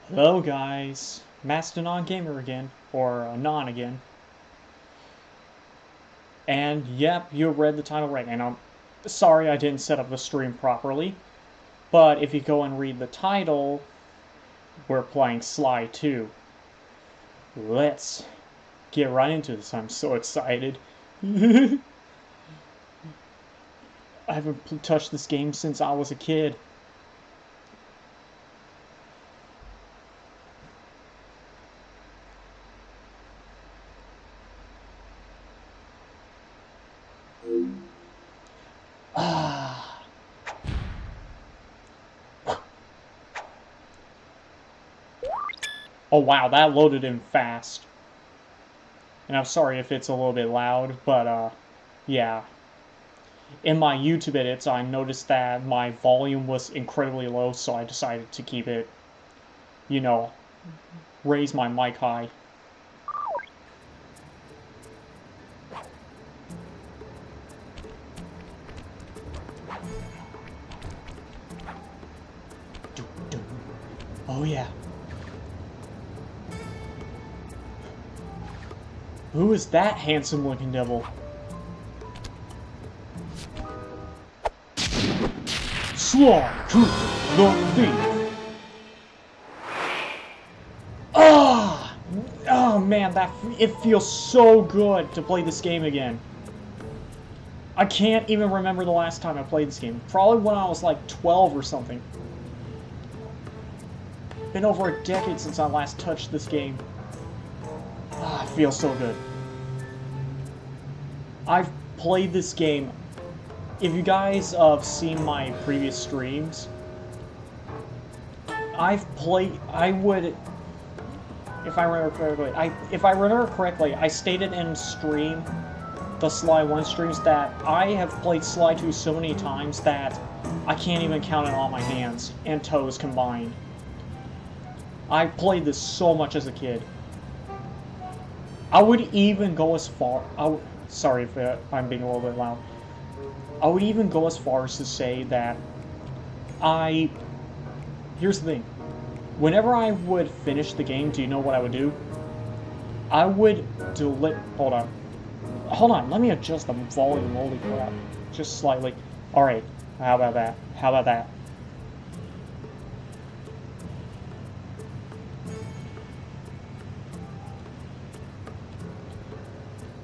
Hello guys, Anon Gamer again, or Anon again. And yep, you read the title right, and I'm sorry I didn't set up the stream properly, but if you go and read the title, we're playing Sly 2. Let's get right into this, I'm so excited. I haven't touched this game since I was a kid. Oh wow, that loaded in fast. And I'm sorry if it's a little bit loud, but yeah. In my YouTube edits, I noticed that my volume was incredibly low, so I decided to keep it, you know, raise my mic high. Oh yeah. Who is that handsome looking devil? Slycooper, the thief. Oh man, it feels so good to play this game again. I can't even remember the last time I played this game. Probably when I was like 12 or something. Been over a decade since I last touched this game. It feels so good. I've played this game. If you guys have seen my previous streams, if I remember correctly, I stated in stream, the Sly 1 streams, that I have played Sly 2 so many times that I can't even count it on my hands and toes combined. I played this so much as a kid. I would even go as far... sorry if I'm being a little bit loud. I would even go as far as to say that here's the thing. Whenever I would finish the game, do you know what I would do? I would hold on, let me adjust the volume, holy crap. Just slightly. Alright, how about that? How about that?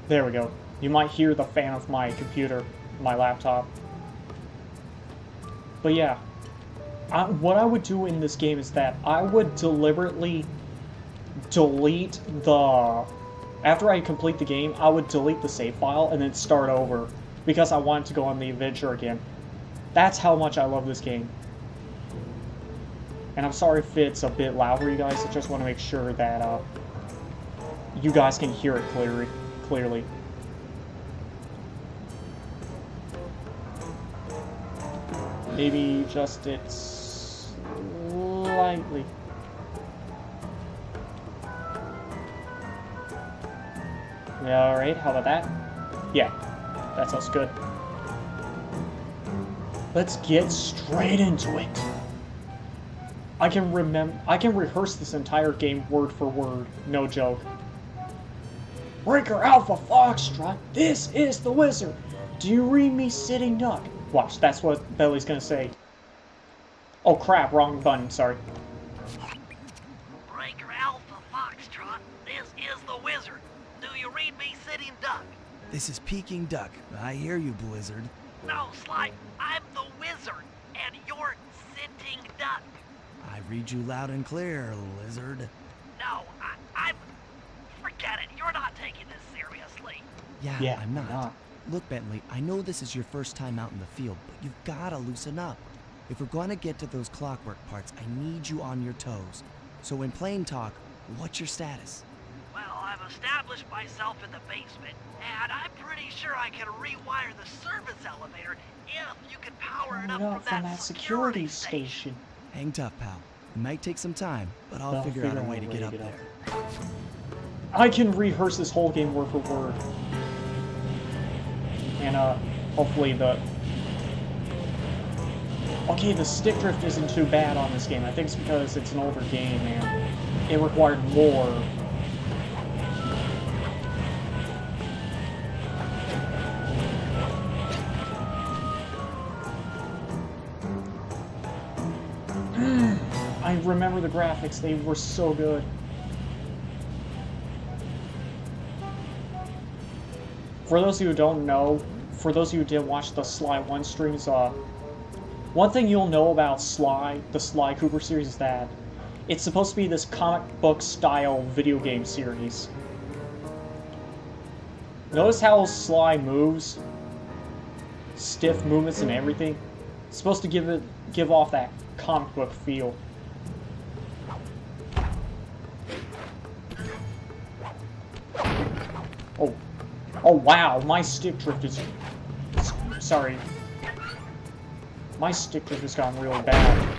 There we go. You might hear the fan of my computer, my laptop. But yeah, what I would do in this game is that I would deliberately delete after I complete the game, I would delete the save file and then start over because I wanted to go on the adventure again. That's how much I love this game. And I'm sorry if it's a bit loud for you guys, I just want to make sure that you guys can hear it clearly. Maybe just it slightly. Yeah, alright, how about that? Yeah, that sounds good. Let's get straight into it. I can rehearse this entire game word for word, no joke. Breaker Alpha Foxtrot, this is the wizard. Do you read me, sitting duck? Watch, that's what Belly's gonna say. Oh crap, wrong button, sorry. Breaker Alpha Foxtrot, this is the wizard. Do you read me, sitting duck? This is Peking Duck. I hear you, Blizzard. No, Sly, I'm the wizard, and you're sitting duck. I read you loud and clear, lizard. No, I'm... Forget it, you're not taking this seriously. Yeah, I'm not. Look, Bentley, I know this is your first time out in the field, but you've gotta loosen up. If we're gonna get to those clockwork parts, I need you on your toes. So in plain talk, what's your status? Well, I've established myself in the basement, and I'm pretty sure I can rewire the service elevator if you can power it up from that security station. Hang tough, pal. It might take some time, but I'll figure out a way to get up there. I can rehearse this whole game word for word. And hopefully Okay, the stick drift isn't too bad on this game. I think it's because it's an older game and it required more. I remember the graphics, they were so good. For those of you who don't know, for those of you who didn't watch the Sly 1 streams, one thing you'll know about Sly, the Sly Cooper series, is that it's supposed to be this comic book style video game series. Notice how Sly moves? Stiff movements and everything. It's supposed to give off that comic book feel. Oh wow, my stick drift is... Sorry. My stick drift has gotten really bad.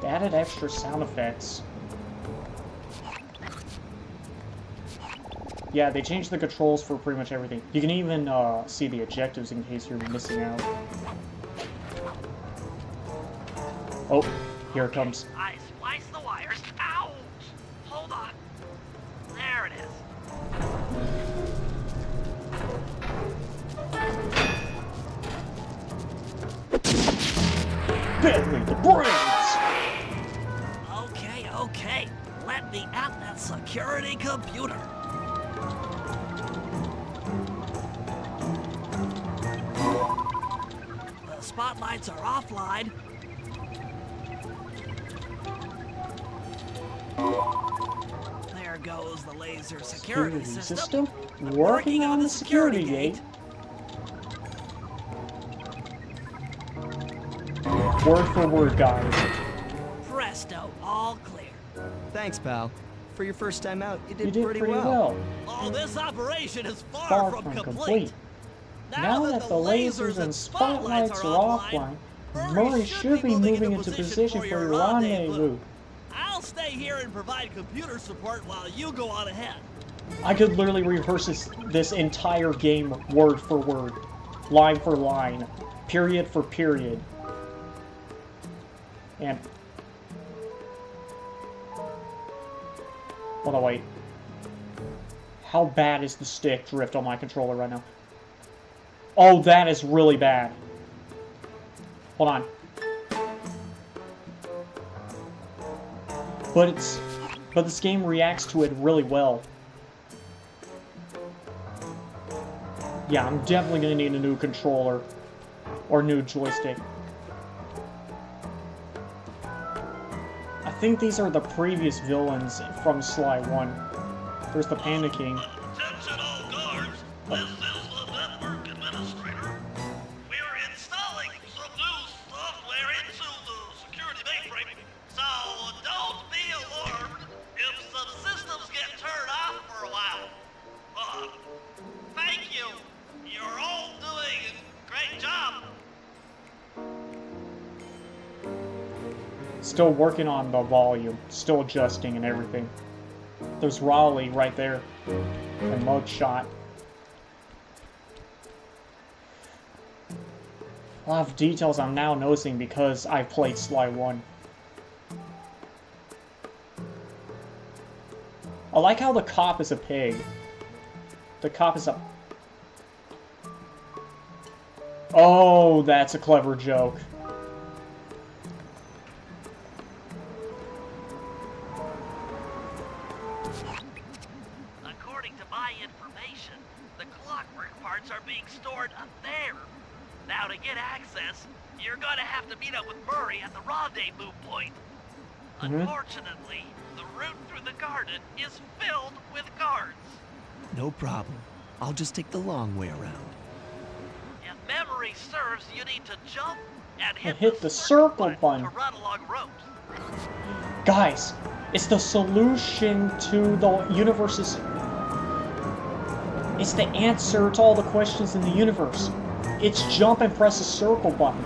They added extra sound effects. Yeah, they changed the controls for pretty much everything. You can even see the objectives in case you're missing out. Oh, here it comes. I splice the wires. Ouch! Hold on. There it is. Bentley, the brains! Okay. Let me at that security computer. The spotlights are offline. There goes the laser security system. Working on the security gate. Word for word, guys. Presto, all clear. Thanks, pal. For your first time out, you did, Pretty well. Oh, this operation is Far from complete. Now that the lasers and spotlights are offline, Murray should be moving into position for your rendezvous. I'll stay here and provide computer support while you go on ahead. I could literally rehearse this entire game word for word, line for line, period for period. And... hold on, wait. How bad is the stick drift on my controller right now? Oh, that is really bad. Hold on. But this game reacts to it really well. Yeah, I'm definitely gonna need a new controller. Or new joystick. I think these are the previous villains from Sly 1. There's the Panda King. Attention all guards, this is the network administrator. We're installing some new software into the security mainframe, so don't be alarmed if some systems get turned off for a while. Thank you. You're all doing a great job. Still working on the volume, still adjusting and everything. There's Raleigh right there, and Mugshot. A lot of details I'm now noticing because I've played Sly 1. I like how the cop is a pig. The cop is a... oh, that's a clever joke. According to my information, the clockwork parts are being stored up there. Now to get access, you're gonna have to meet up with Murray at the rendezvous point. Unfortunately, the route through the garden is filled with guards. No problem. I'll just take the long way around. If memory serves, you need to jump and hit the circle button to run along ropes. Guys, it's the solution to the universe's... it's the answer to all the questions in the universe. It's jump and press the circle button.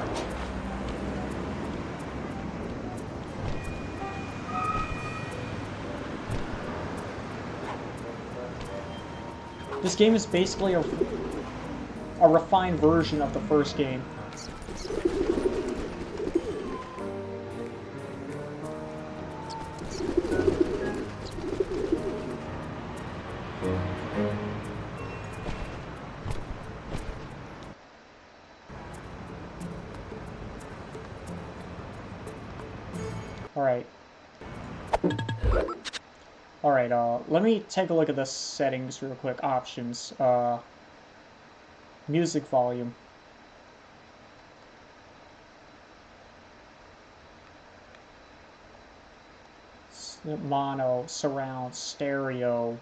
This game is basically a refined version of the first game. Alright, let me take a look at the settings real quick. Options. Music volume. Mono, surround, stereo.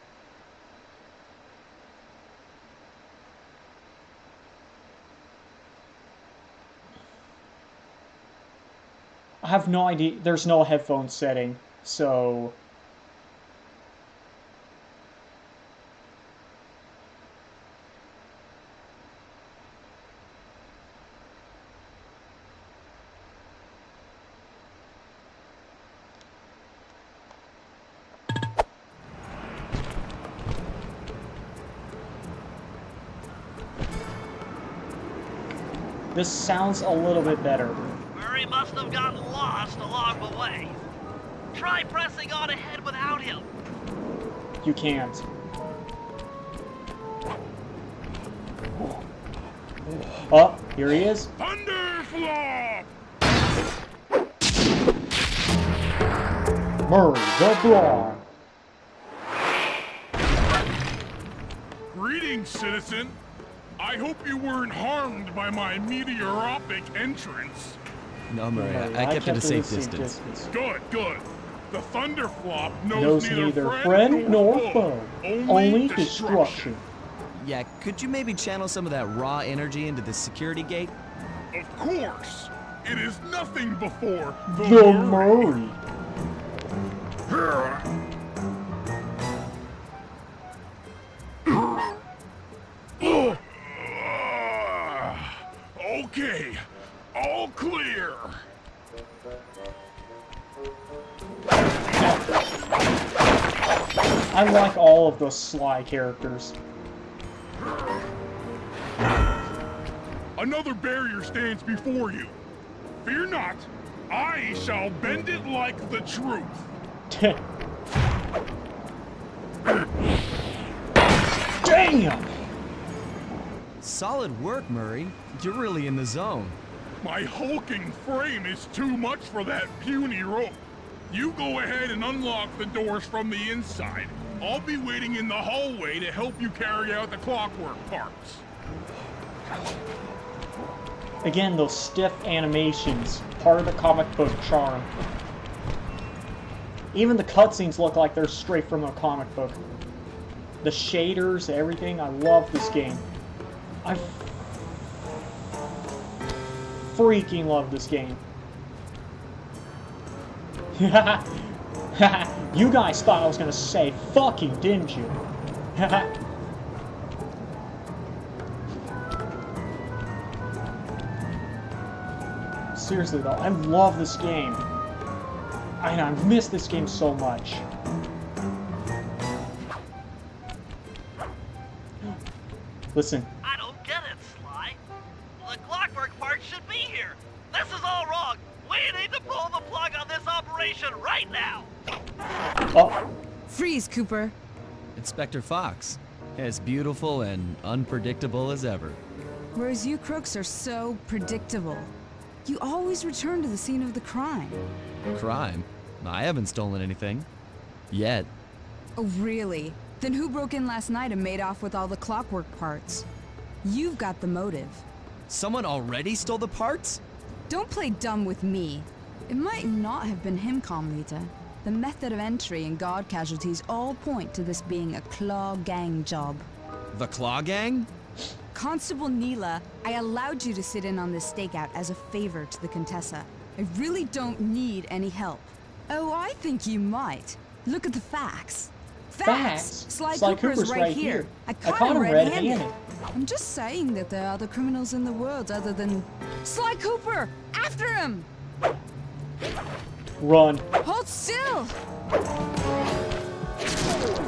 I have no idea. There's no headphone setting, so... This sounds a little bit better. Murray must have gotten lost along the way. Try pressing on ahead without him. You can't. Oh, here he is. Thunderflop! Murray the Brawn. Greetings, citizen. I hope you weren't harmed by my meteoropic entrance. No, Murray, I kept it a safe distance. Good, good. The Thunderflop Knows neither friend nor foe, only destruction. Yeah, could you maybe channel some of that raw energy into the security gate? Of course. It is nothing before The Murray. Okay, all clear. I like all of the Sly characters. Another barrier stands before you. Fear not, I shall bend it like the truth. Damn! Solid work, Murray. You're really in the zone. My hulking frame is too much for that puny rope. You go ahead and unlock the doors from the inside. I'll be waiting in the hallway to help you carry out the clockwork parts. Again, those stiff animations, part of the comic book charm. Even the cutscenes look like they're straight from a comic book. The shaders, everything, I love this game. I freaking love this game. You guys thought I was gonna say fucking, didn't you? Seriously though, I love this game. I miss this game so much. Listen. I don't get it, Sly. The clockwork part should be here. This is all wrong. We need to pull the plug on this operation right now. Oh. Freeze, Cooper. Inspector Fox. As beautiful and unpredictable as ever. Whereas you crooks are so predictable. You always return to the scene of the crime. Crime? I haven't stolen anything. Yet. Oh, really? Then who broke in last night and made off with all the clockwork parts? You've got the motive. Someone already stole the parts? Don't play dumb with me. It might not have been him, Comlita. The method of entry and guard casualties all point to this being a Claw Gang job. The Claw Gang? Constable Neela, I allowed you to sit in on this stakeout as a favor to the Contessa. I really don't need any help. Oh, I think you might. Look at the facts. Facts? Sly Sly Cooper's Cooper's right here. here. I caught him red-handed. I'm just saying that there are other criminals in the world other than... Sly Cooper! After him! Run. Hold still!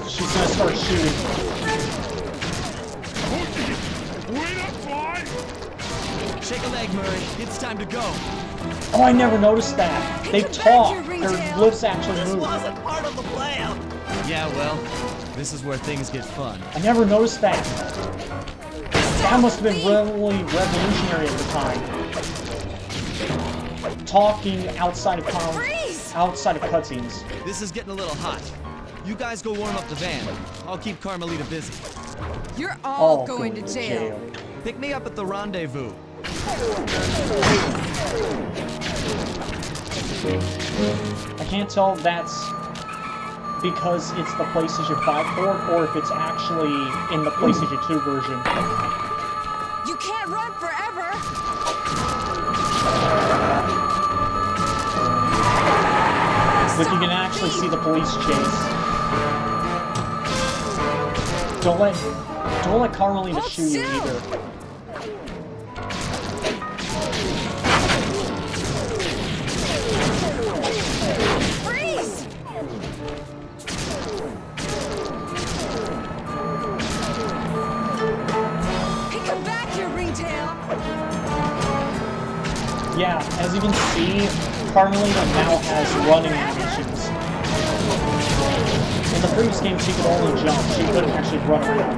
She's gonna start shooting. Shake a leg, Murray. It's time to go. Oh, I never noticed that. They talk. Their lips actually This move. wasn't part of the plan. Yeah, well, this is where things get fun. I never noticed that. That must have been really revolutionary at the time. Talking outside of cutscenes. This is getting a little hot. You guys go warm up the van. I'll keep Carmelita busy. You're all going to jail. Pick me up at the rendezvous. I can't tell if that's because it's the PlayStation 5 port or if it's actually in the PlayStation 2 version. You can't run forever. But you can actually see the police chase. Don't let Carmelita shoot you either. Freeze! Hey, come back here, ringtail. Yeah, as you can see, Carmelita now has running animations. In the previous game, she could only jump. She couldn't actually run around.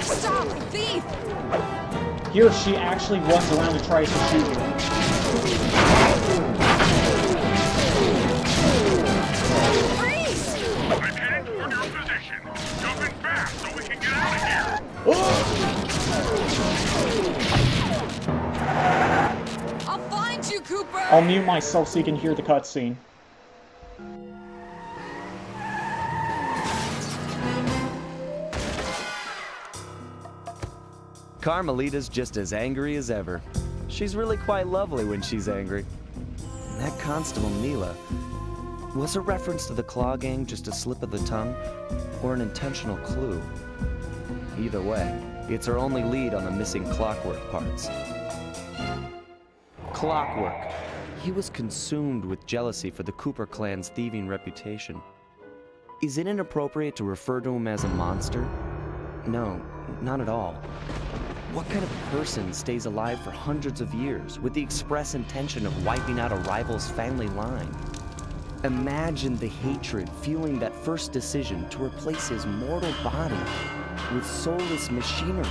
Stop, thief! Here, she actually runs around and tries to shoot you. Freeze! I'm heading toward your position. Jumping fast so we can get out of here. I'll find you, Cooper. I'll mute myself so you can hear the cutscene. Carmelita's just as angry as ever. She's really quite lovely when she's angry. And that Constable Neela, was a reference to the Claw Gang just a slip of the tongue, or an intentional clue? Either way, it's our only lead on the missing Clockwork parts. Clockwork. He was consumed with jealousy for the Cooper clan's thieving reputation. Is it inappropriate to refer to him as a monster? No, not at all. What kind of person stays alive for hundreds of years with the express intention of wiping out a rival's family line? Imagine the hatred fueling that first decision to replace his mortal body with soulless machinery.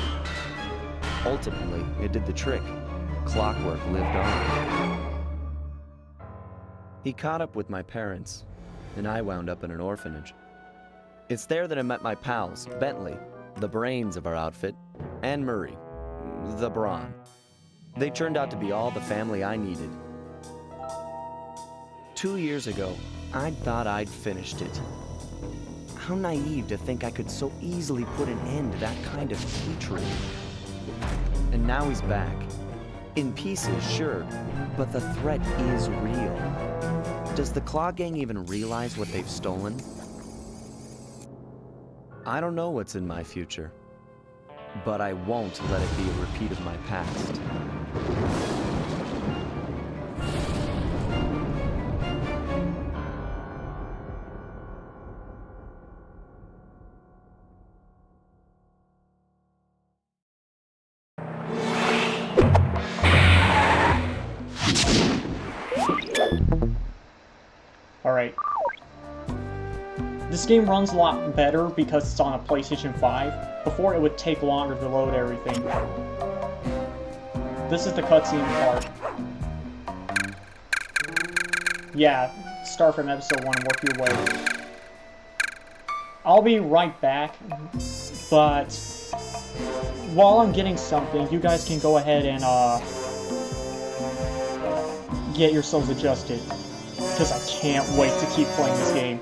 Ultimately, it did the trick. Clockwork lived on. He caught up with my parents, and I wound up in an orphanage. It's there that I met my pals, Bentley, the brains of our outfit, and Murray, the brawn. They turned out to be all the family I needed. 2 years ago, I'd thought I'd finished it. How naive to think I could so easily put an end to that kind of hatred. And now he's back. In pieces, sure, but the threat is real. Does the Claw Gang even realize what they've stolen? I don't know what's in my future, but I won't let it be a repeat of my past. Alright. This game runs a lot better because it's on a PlayStation 5. Before, it would take longer to load everything. This is the cutscene part. Yeah, start from episode 1 and work your way. I'll be right back, but while I'm getting something, you guys can go ahead and get yourselves adjusted. Because I can't wait to keep playing this game.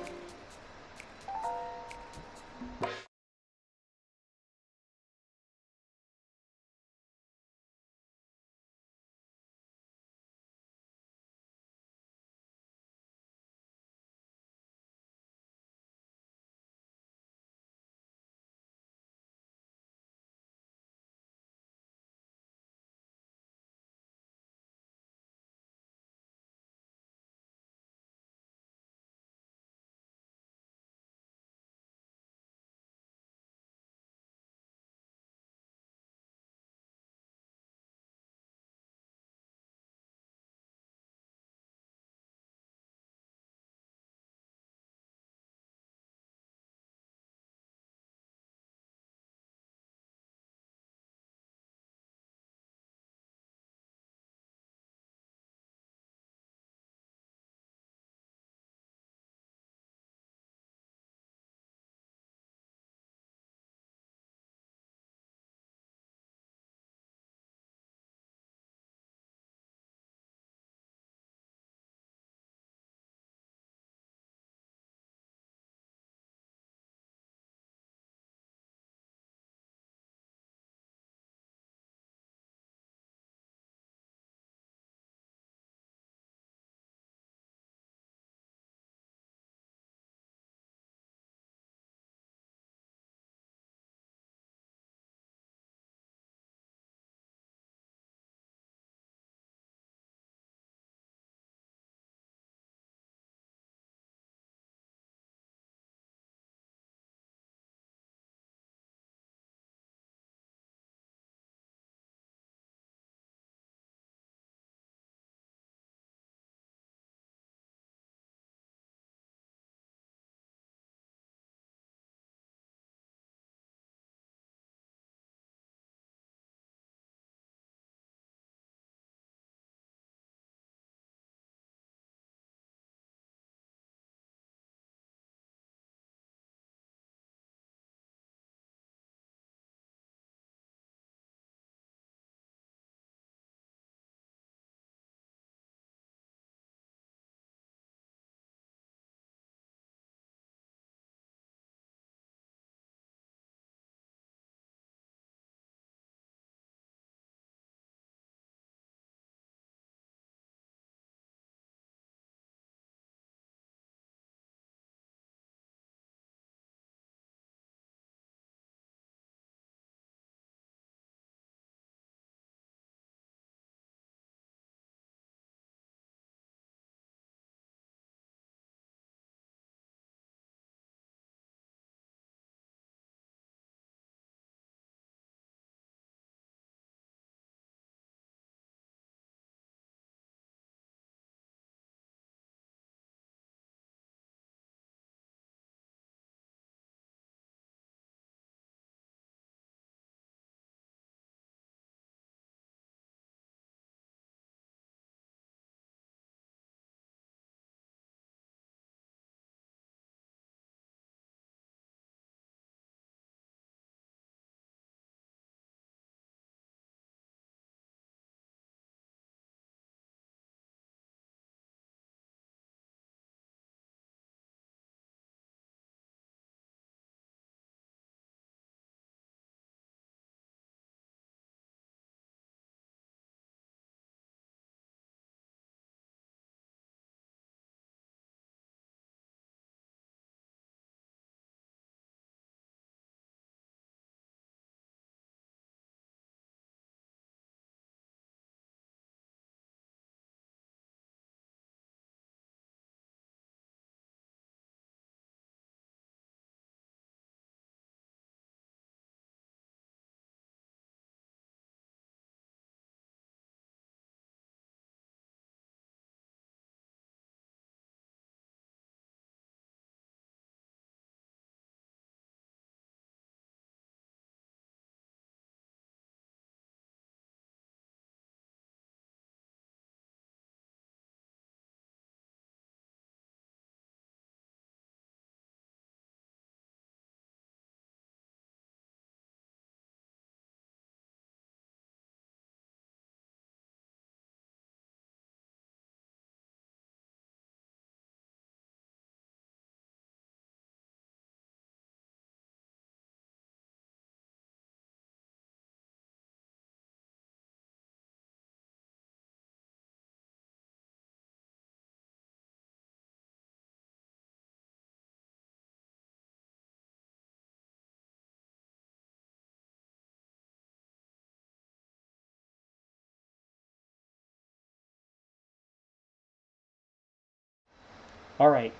Alright.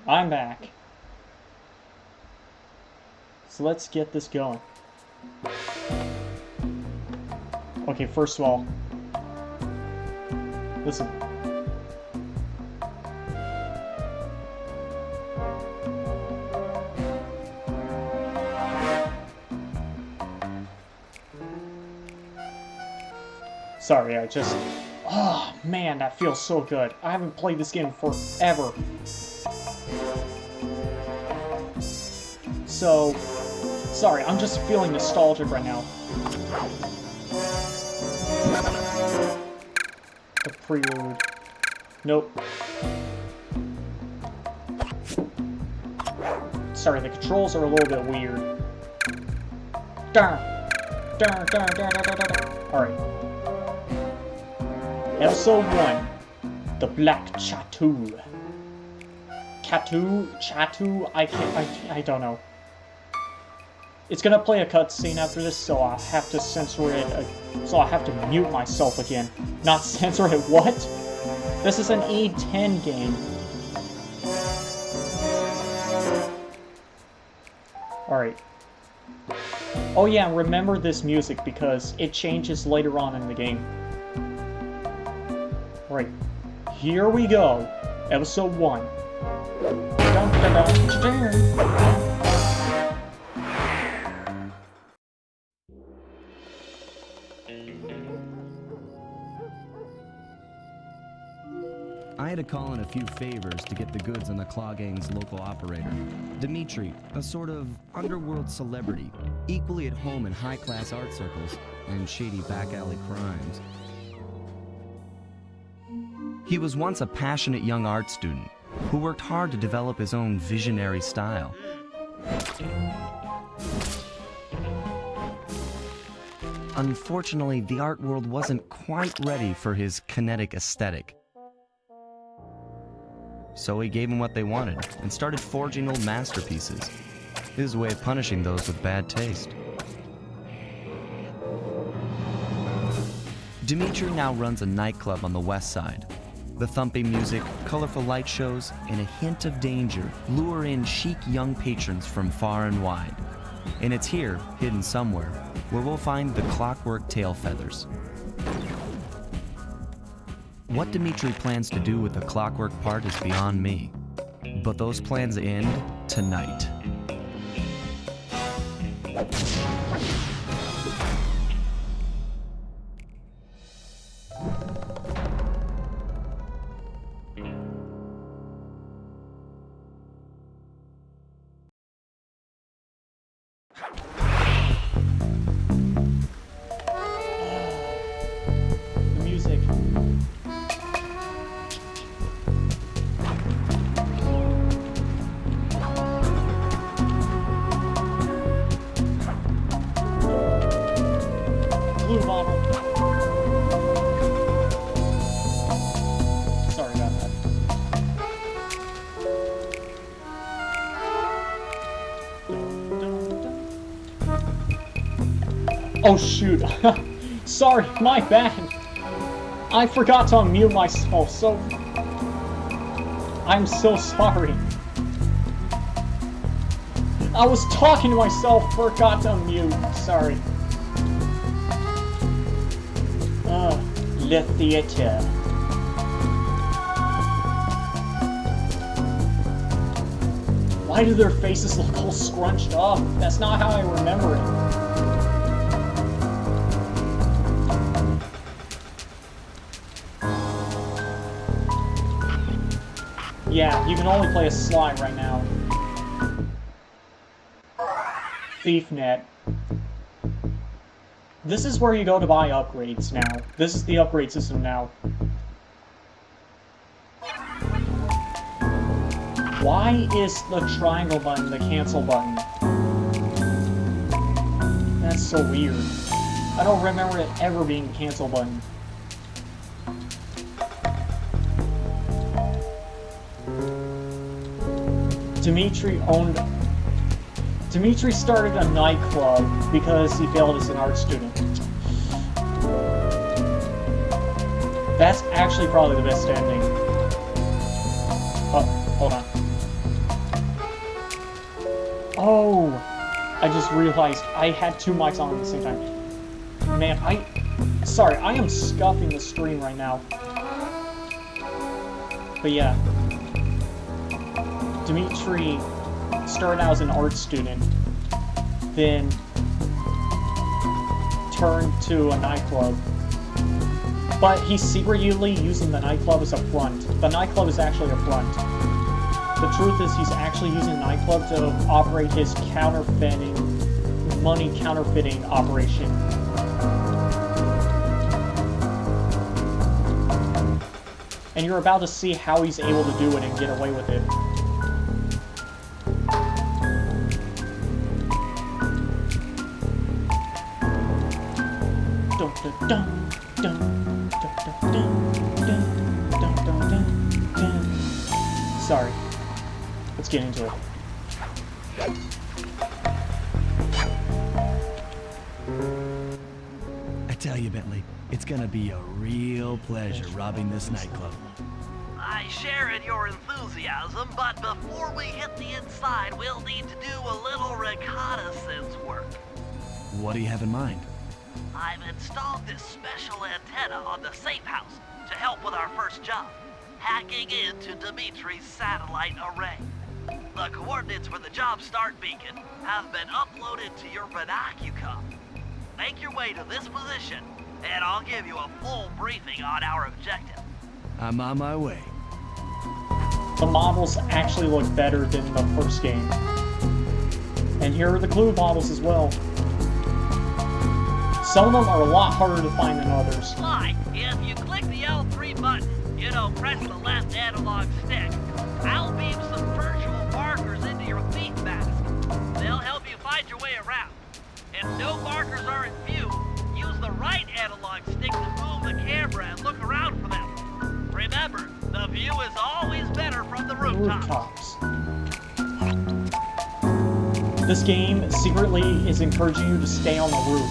I'm back. So let's get this going. Okay, first of all, listen. Sorry, I just... Oh, man, that feels so good. I haven't played this game forever. So... Sorry, I'm just feeling nostalgic right now. The prelude. Nope. Sorry, the controls are a little bit weird. Alright. Episode 1. The Black Chateau. Chateau? I don't know. It's gonna play a cutscene after this, so I have to censor it. So I have to mute myself again. Not censor it, what? This is an E10 game. Alright. Oh yeah, remember this music because it changes later on in the game. Alright. Here we go. Episode 1. Dun, dun, dun, dun, dun. I had to call in a few favors to get the goods on the Claw Gang's local operator, Dimitri, a sort of underworld celebrity, equally at home in high-class art circles and shady back-alley crimes. He was once a passionate young art student who worked hard to develop his own visionary style. Unfortunately, the art world wasn't quite ready for his kinetic aesthetic. So he gave them what they wanted and started forging old masterpieces. His way of punishing those with bad taste. Dimitri now runs a nightclub on the west side. The thumping music, colorful light shows, and a hint of danger lure in chic young patrons from far and wide. And it's here, hidden somewhere, where we'll find the Clockwork Tail Feathers. What Dimitri plans to do with the clockwork part is beyond me. But those plans end tonight. The music. Blue bottle. Sorry about that. Oh shoot. Sorry, my bad. I forgot to unmute myself, so... I'm so sorry. I was talking to myself, forgot to unmute. Sorry. Le theater. Why do their faces look all scrunched up? That's not how I remember it. Yeah, you can only play a Sly right now. ThiefNet. This is where you go to buy upgrades now. This is the upgrade system now. Why is the triangle button the cancel button? That's so weird. I don't remember it ever being the cancel button. Dimitri started a nightclub because he failed as an art student. That's actually probably the best ending. Oh, hold on. Oh! I just realized I had two mics on at the same time. Man, sorry, I am scuffing the screen right now. But yeah. Dimitri started out as an art student, then turned to a nightclub. But he's secretly using the nightclub as a front. The nightclub is actually a front. The truth is he's actually using the nightclub to operate his money counterfeiting operation. And you're about to see how he's able to do it and get away with it. Dun, dun, dun, dun, dun, dun, dun, dun, dun, dun, dun. Sorry. Let's get into it. I tell you, Bentley, it's gonna be a real pleasure robbing this nightclub. I share in your enthusiasm, but before we hit the inside, we'll need to do a little reconnaissance work. What do you have in mind? I've installed this special antenna on the safe house to help with our first job, hacking into Dimitri's satellite array. The coordinates for the job start beacon have been uploaded to your binocucom. Make your way to this position, and I'll give you a full briefing on our objective. I'm on my way. The models actually look better than the first game. And here are the clue models as well. Some of them are a lot harder to find than others. Why, if you click the L3 button, press the left analog stick, I'll beam some virtual markers into your thief mask. They'll help you find your way around. If no markers are in view, use the right analog stick to move the camera and look around for them. Remember, the view is always better from the rooftops. This game secretly is encouraging you to stay on the roof.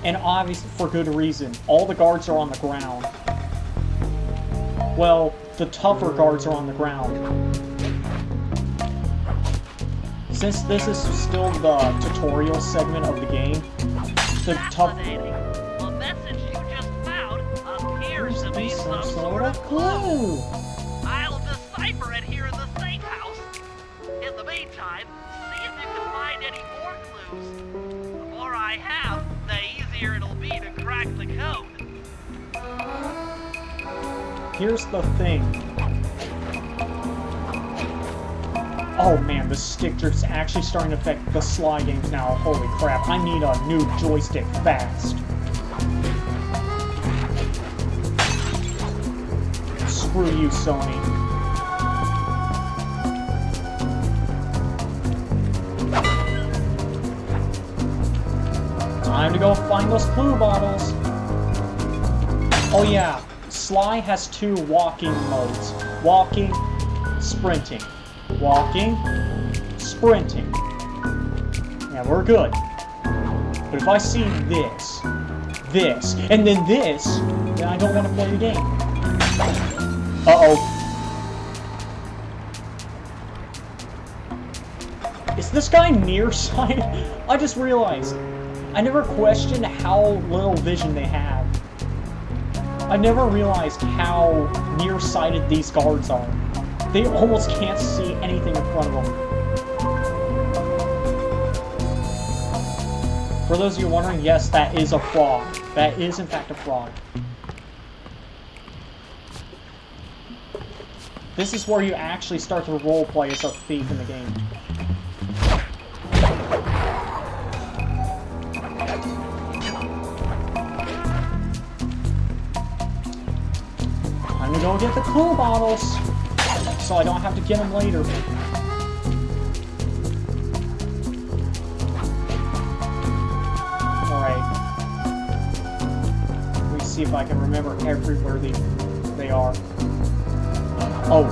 And obviously for good reason. All the guards are on the ground. Well, the tougher guards are on the ground. Since this is still the tutorial segment of the game, the tough... The message you just found appears to be some sort of clue. I'll decipher it here in the safe house. In the meantime, see if you can find any more clues. The more I have, the easier it'll be to crack the code. Here's the thing. Oh man, the stick drift's actually starting to affect the Sly games now. Holy crap, I need a new joystick fast. Screw you, Sony. Time to go find those clue bottles. Oh yeah, Sly has two walking modes. Walking, sprinting. Walking, sprinting. Yeah, we're good. But if I see this, and then this, then I don't want to play the game. Uh-oh. Is this guy nearsighted? I just realized. I never questioned how little vision they have. I never realized how nearsighted these guards are. They almost can't see anything in front of them. For those of you wondering, yes, that is a frog. That is, in fact, a frog. This is where you actually start to roleplay as a thief in the game. Time to go get the clue bottles, so I don't have to get them later. Alright. Let me see if I can remember everywhere they are. Oh.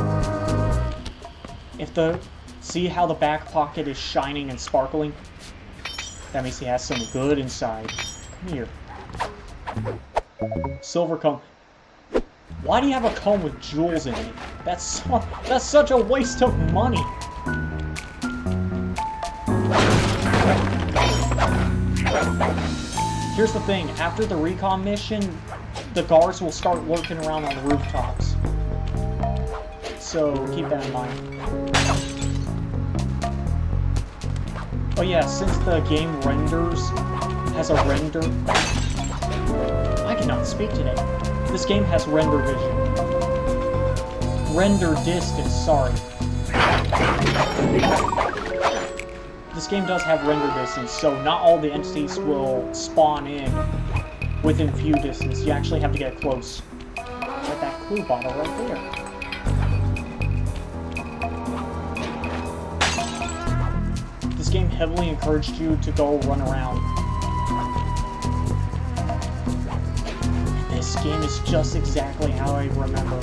See how the back pocket is shining and sparkling? That means he has some good inside. Come here. Silver comb. Why do you have a cone with jewels in it? That's such a waste of money. Here's the thing, after the recon mission, the guards will start lurking around on the rooftops. So keep that in mind. Oh yeah, since the game has a render... I cannot speak today. This game has render vision. Render distance, sorry. This game does have render distance, so not all the entities will spawn in within view distance. You actually have to get close. Like that clue bottle right there. This game heavily encouraged you to go run around. This game is just exactly how I remember.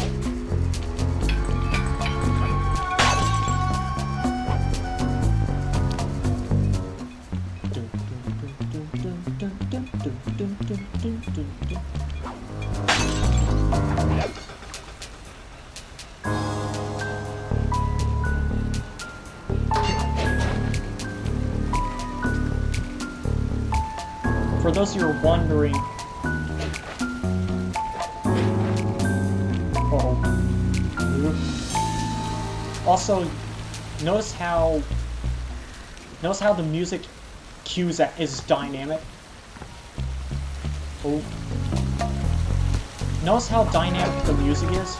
For those of you who are wondering, also, notice how the music cues is dynamic. Oh. Notice how dynamic the music is.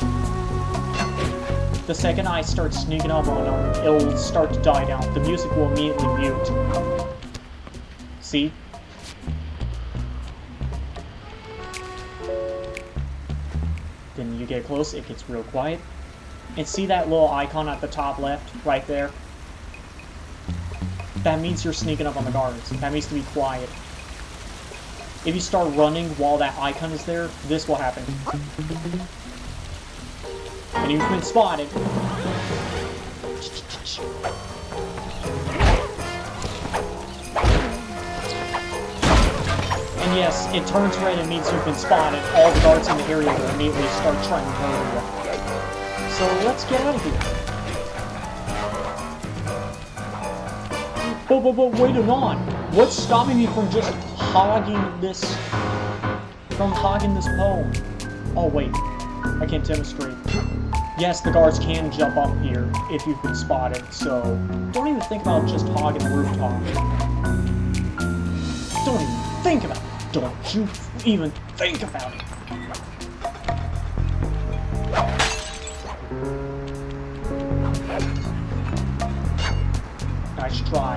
The second I start sneaking up on them, it'll start to die down. The music will immediately mute. See? Then you get close, it gets real quiet. And see that little icon at the top left, right there? That means you're sneaking up on the guards. That means to be quiet. If you start running while that icon is there, this will happen. And you've been spotted. And yes, it turns red and means you've been spotted. All the guards in the area will immediately start trying to murder you. So let's get out of here. But wait, Anon. What's stopping me from just hogging this poem? Oh wait, I can't demonstrate. Yes, the guards can jump up here if you've been spotted, so don't even think about just hogging the rooftop. Don't even think about it. Don't you even think about it. Nice try.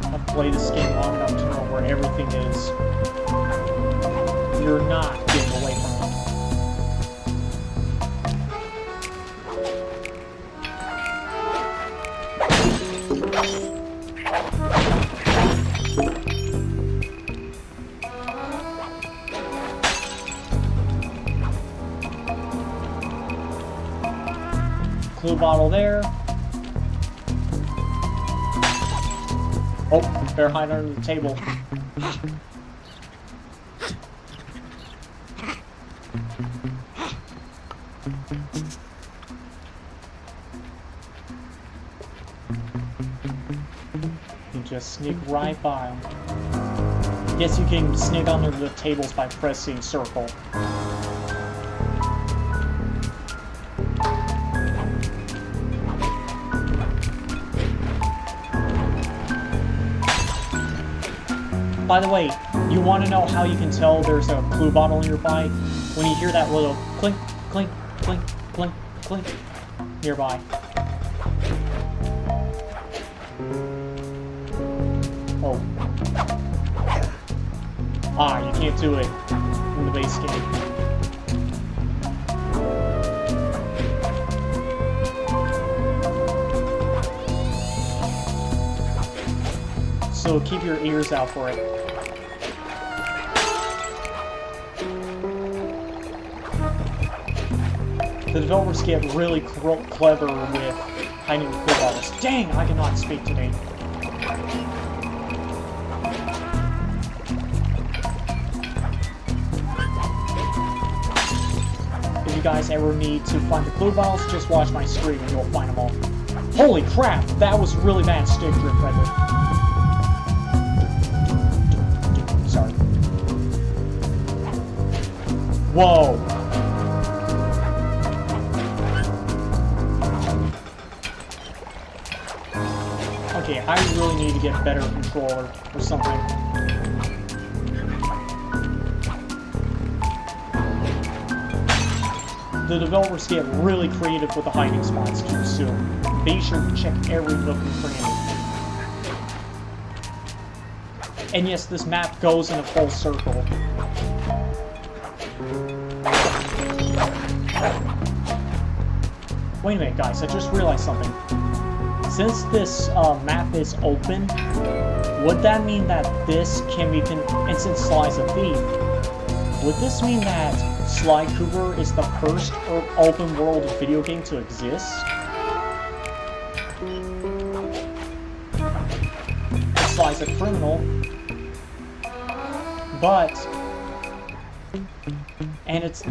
I've played this game long enough to know where everything is. You're not getting away from it. Clue bottle there. Oh, better hide under the table. You just sneak right by them. Yes, you can sneak under the tables by pressing circle. By the way, you want to know how you can tell there's a clue bottle nearby? When you hear that little clink, clink, clink, clink, clink nearby. Oh. Ah, you can't do it in the base game. So keep your ears out for it. The developers get really clever with hiding the clue bottles. Dang, I cannot speak today. guys ever need to find the clue bottles, just watch my stream and you'll find them all. Holy crap! That was really bad stick drift right there. Sorry. Whoa! Okay, I really need to get a better controller or something. The developers get really creative with the hiding spots too soon. Be sure to check every nook and cranny. And yes, this map goes in a full circle. Wait a minute, guys, I just realized something. Since this map is open, would that mean that this can be and since Sly's a thief, would this mean that Sly Cooper is the first open world video game to exist? Sly's a criminal, but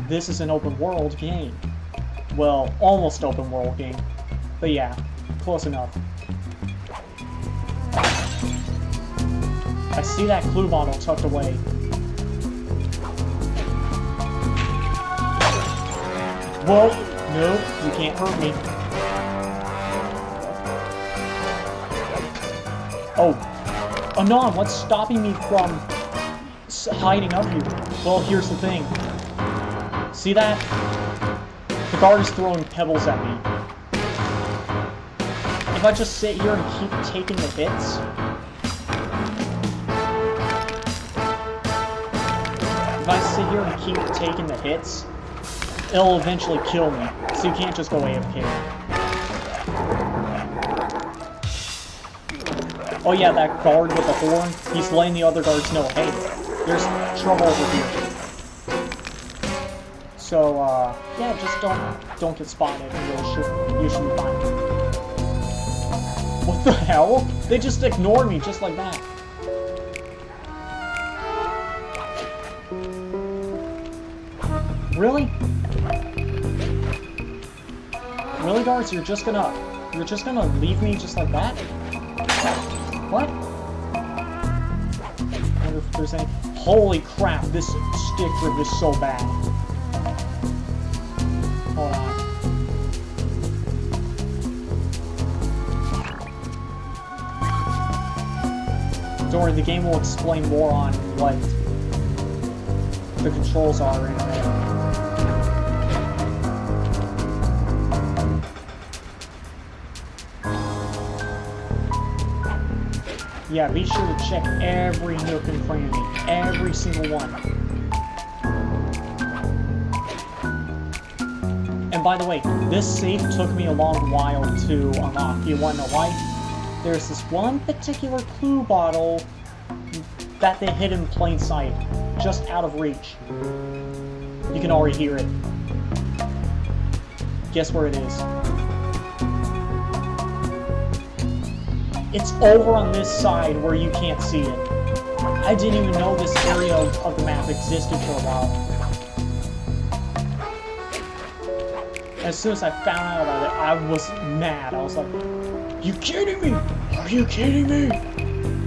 this is an open world game. Well, almost open world game, but yeah, close enough. I see that clue bottle tucked away. Whoa! No, you can't hurt me. Oh. Anon, what's stopping me from hiding up here? Well, here's the thing. See that? The guard is throwing pebbles at me. If I just sit here and keep taking the hits... If I sit here and keep taking the hits, it'll eventually kill me, so you can't just go AFK. Oh yeah, that guard with the horn, he's letting the other guards know, hey, there's trouble over here. So, yeah, just don't get spotted, and you should be fine. What the hell? They just ignored me just like that. Really? Really, guards? You're just gonna leave me just like that? What? I wonder if there's any... Holy crap, this stick drift is so bad. Hold on. Don't worry, the game will explain more on what the controls are in a minute. Yeah, be sure to check every nook and cranny. Every single one. And by the way, this safe took me a long while to unlock. You wanna know why? There's this one particular clue bottle that they hid in plain sight. Just out of reach. You can already hear it. Guess where it is? It's over on this side where you can't see it. I didn't even know this area of the map existed for a while. As soon as I found out about it, I was mad. I was like, you kidding me? Are you kidding me?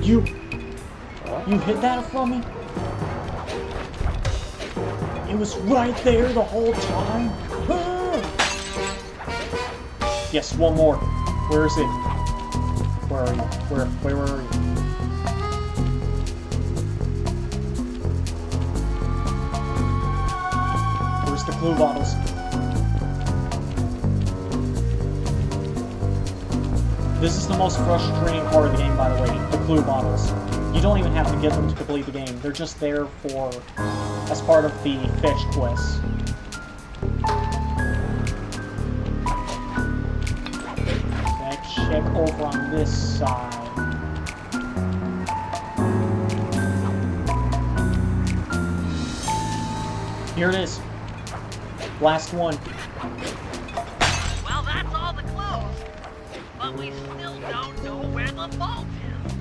You hid that from me? It was right there the whole time? Ah! Yes, one more. Where is it? Where are you? Where are you? Where's the clue bottles? This is the most frustrating part of the game, by the way, the clue bottles. You don't even have to get them to complete the game. They're just there for, as part of the fetch quests. Check over on this side. Here it is. Last one. Well, that's all the clues. But we still don't know where the vault is.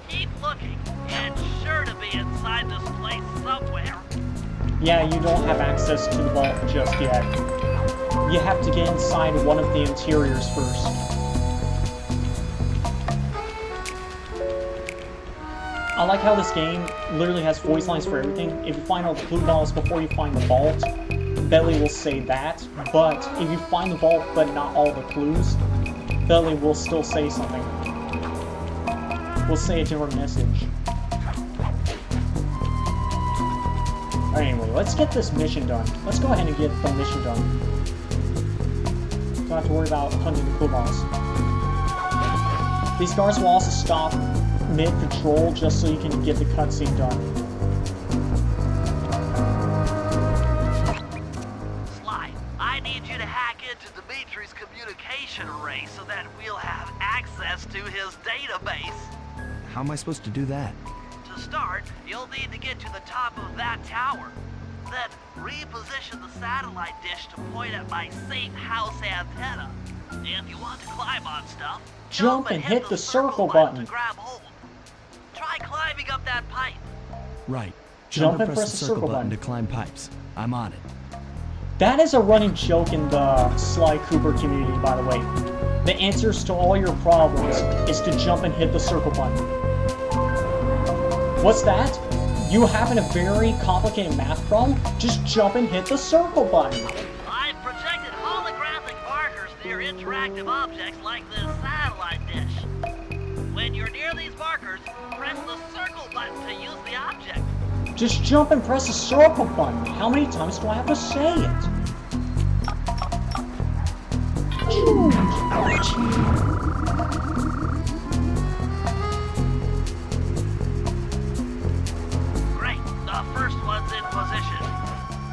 Keep looking. It's sure to be inside this place somewhere. Yeah, you don't have access to the vault just yet. You have to get inside one of the interiors first. I like how this game literally has voice lines for everything. If you find all the clue bottles before you find the vault, Belly will say that. But if you find the vault but not all the clues, Belly will still say something. Will say a different message. Alright, anyway, let's get this mission done. Let's go ahead and get the mission done. Don't have to worry about hunting the clue bottles. These guards will also stop mid-patrol just so you can get the cutscene done. Sly, I need you to hack into Dimitri's communication array so that we'll have access to his database. How am I supposed to do that? To start, you'll need to get to the top of that tower. Then reposition the satellite dish to point at my safe house antenna. If you want to climb on stuff, Jump and hit the circle button. to grab hold. Try climbing up that pipe. Right. Jump and press the circle button to climb pipes. I'm on it. That is a running joke in the Sly Cooper community, by the way. The answers to all your problems is to jump and hit the circle button. What's that? You having a very complicated math problem? Just jump and hit the circle button. I've projected holographic markers near interactive objects like this satellite dish. When you're near these markers, press the circle button to use the object. Just jump and press the circle button. How many times do I have to say it? Great, the first one's in position.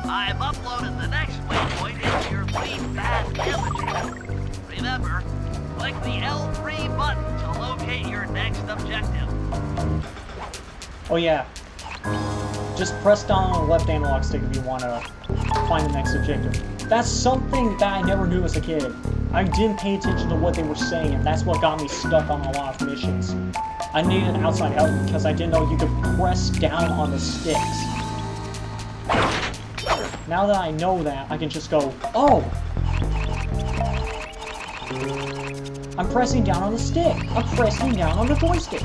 I've uploaded the next waypoint into your fleet fast imagery. Remember, click the L3 button to locate your next objective. Oh yeah. Just press down on the left analog stick if you want to find the next objective. That's something that I never knew as a kid. I didn't pay attention to what they were saying, and that's what got me stuck on a lot of missions. I needed an outside help because I didn't know you could press down on the sticks. Now that I know that, I can just go, oh! I'm pressing down on the stick. I'm pressing down on the joystick.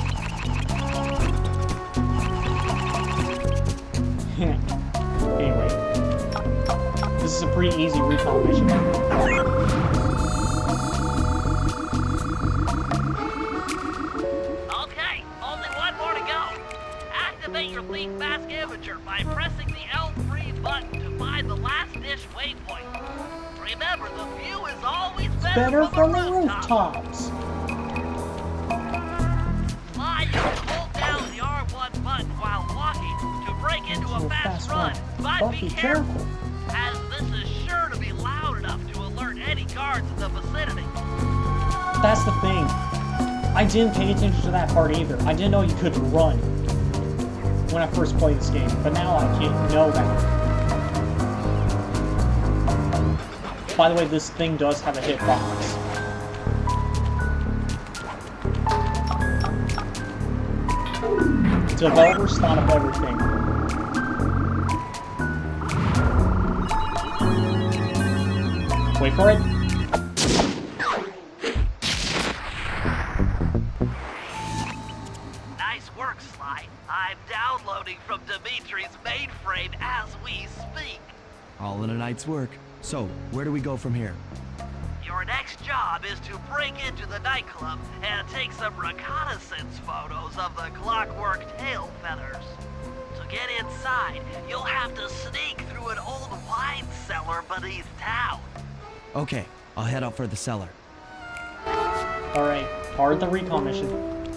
Anyway, this is a pretty easy recon mission. Okay, only one more to go. Activate your fleet fast imager by pressing the L3 button to find the last dish waypoint. Remember, the view is always Better from the rooftop. rooftops. Fly, you can hold down the R1 button while walking to break into a fast run. But be careful, as this is sure to be loud enough to alert any guards in the vicinity. That's the thing. I didn't pay attention to that part either. I didn't know you could run when I first played this game, but now I can't know that. By the way, this thing does have a hitbox. Developers thought of everything. Wait for it. Nice work, Sly. I'm downloading from Dimitri's mainframe as we speak. All in a night's work. So, where do we go from here? Your next job is to break into the nightclub and take some reconnaissance photos of the clockwork tail feathers. To get inside, you'll have to sneak through an old wine cellar beneath town. Okay, I'll head out for the cellar. Alright, part of the recon mission.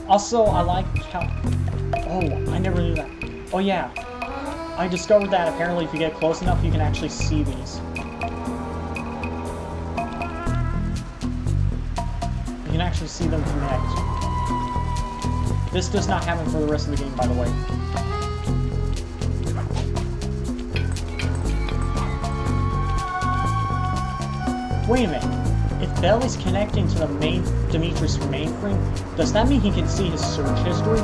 Also, I like how... Oh, I never knew that. Oh yeah, I discovered that apparently if you get close enough, you can actually see these. You can actually see them connect. This does not happen for the rest of the game, by the way. Wait a minute. If Belly's connecting to the Dimitri's mainframe, does that mean he can see his search history?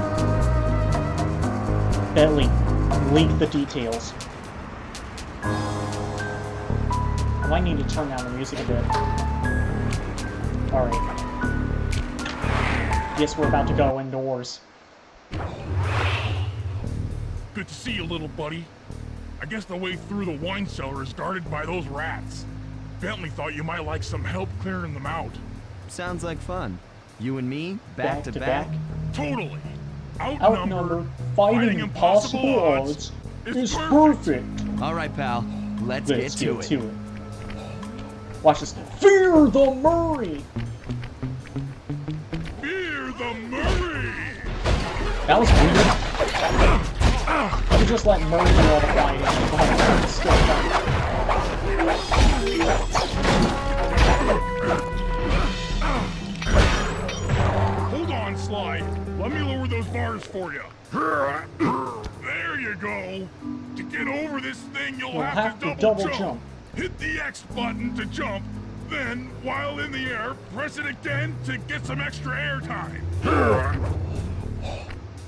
Belly, leak the details. I might need to turn down the music a bit. Alright. Guess we're about to go indoors. Good to see you, little buddy. I guess the way through the wine cellar is guarded by those rats. Bentley thought you might like some help clearing them out. Sounds like fun. You and me, back to back? Totally. Outnumbered, fighting impossible odds is perfect. All right, pal. Let's get to it. Watch this. Fear the Murray! Fear the Murray! That was weird. You could just let Murray do all the fighting. But it's still fun. Hold on, Sly. Let me lower those bars for you. There you go. To get over this thing, you'll have to double jump. Hit the X button to jump, then, while in the air, press it again to get some extra air time.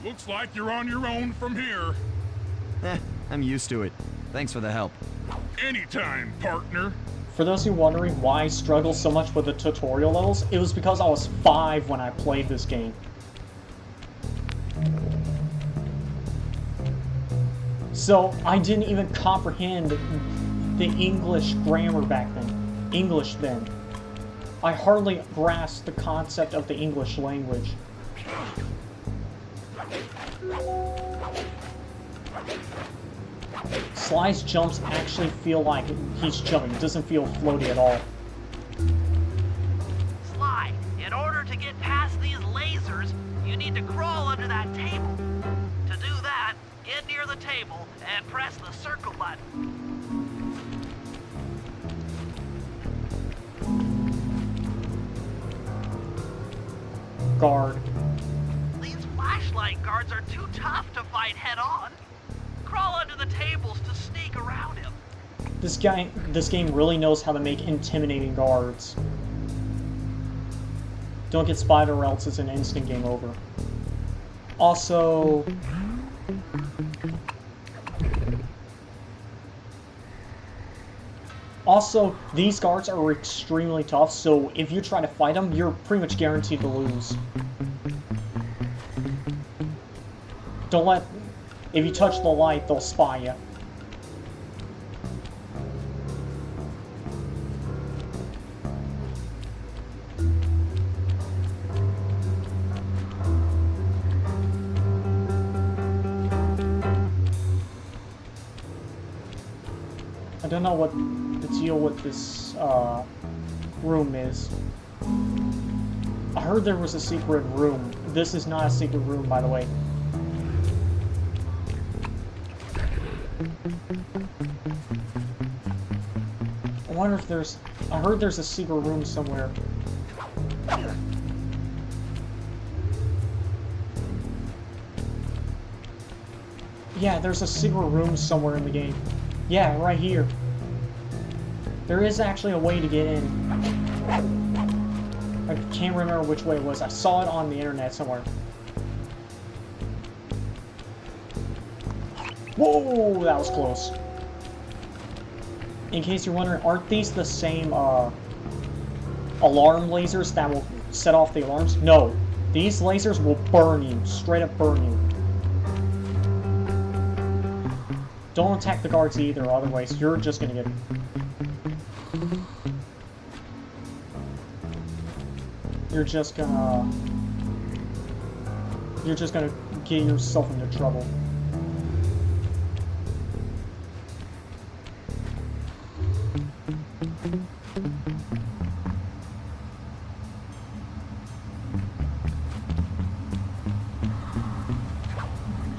Looks like you're on your own from here. I'm used to it. Thanks for the help. Anytime, partner. For those who are wondering why I struggle so much with the tutorial levels, it was because I was 5 when I played this game. So, I didn't even comprehend the English grammar back then. English then. I hardly grasped the concept of the English language. Sly's jumps actually feel like he's jumping. It doesn't feel floaty at all. Sly, in order to get past these lasers, you need to crawl under that table. To do that, get near the table and press the circle button. Guard. These flashlight guards are too tough to fight head-on. Crawl under the tables to sneak around him. This game really knows how to make intimidating guards. Don't get spotted or else it's an instant game over. Also... these guards are extremely tough, so if you try to fight them, you're pretty much guaranteed to lose. Don't let... If you touch the light, they'll spy you. I don't know what the deal with this room is. I heard there was a secret room. This is not a secret room, by the way. I wonder if there's... I heard there's a secret room somewhere. Yeah, there's a secret room somewhere in the game. Yeah, right here. There is actually a way to get in. I can't remember which way it was. I saw it on the internet somewhere. Whoa, that was close. In case you're wondering, aren't these the same alarm lasers that will set off the alarms? No. These lasers will burn you. Straight up burn you. Don't attack the guards either, otherwise you're just gonna get... You're just gonna get yourself into trouble.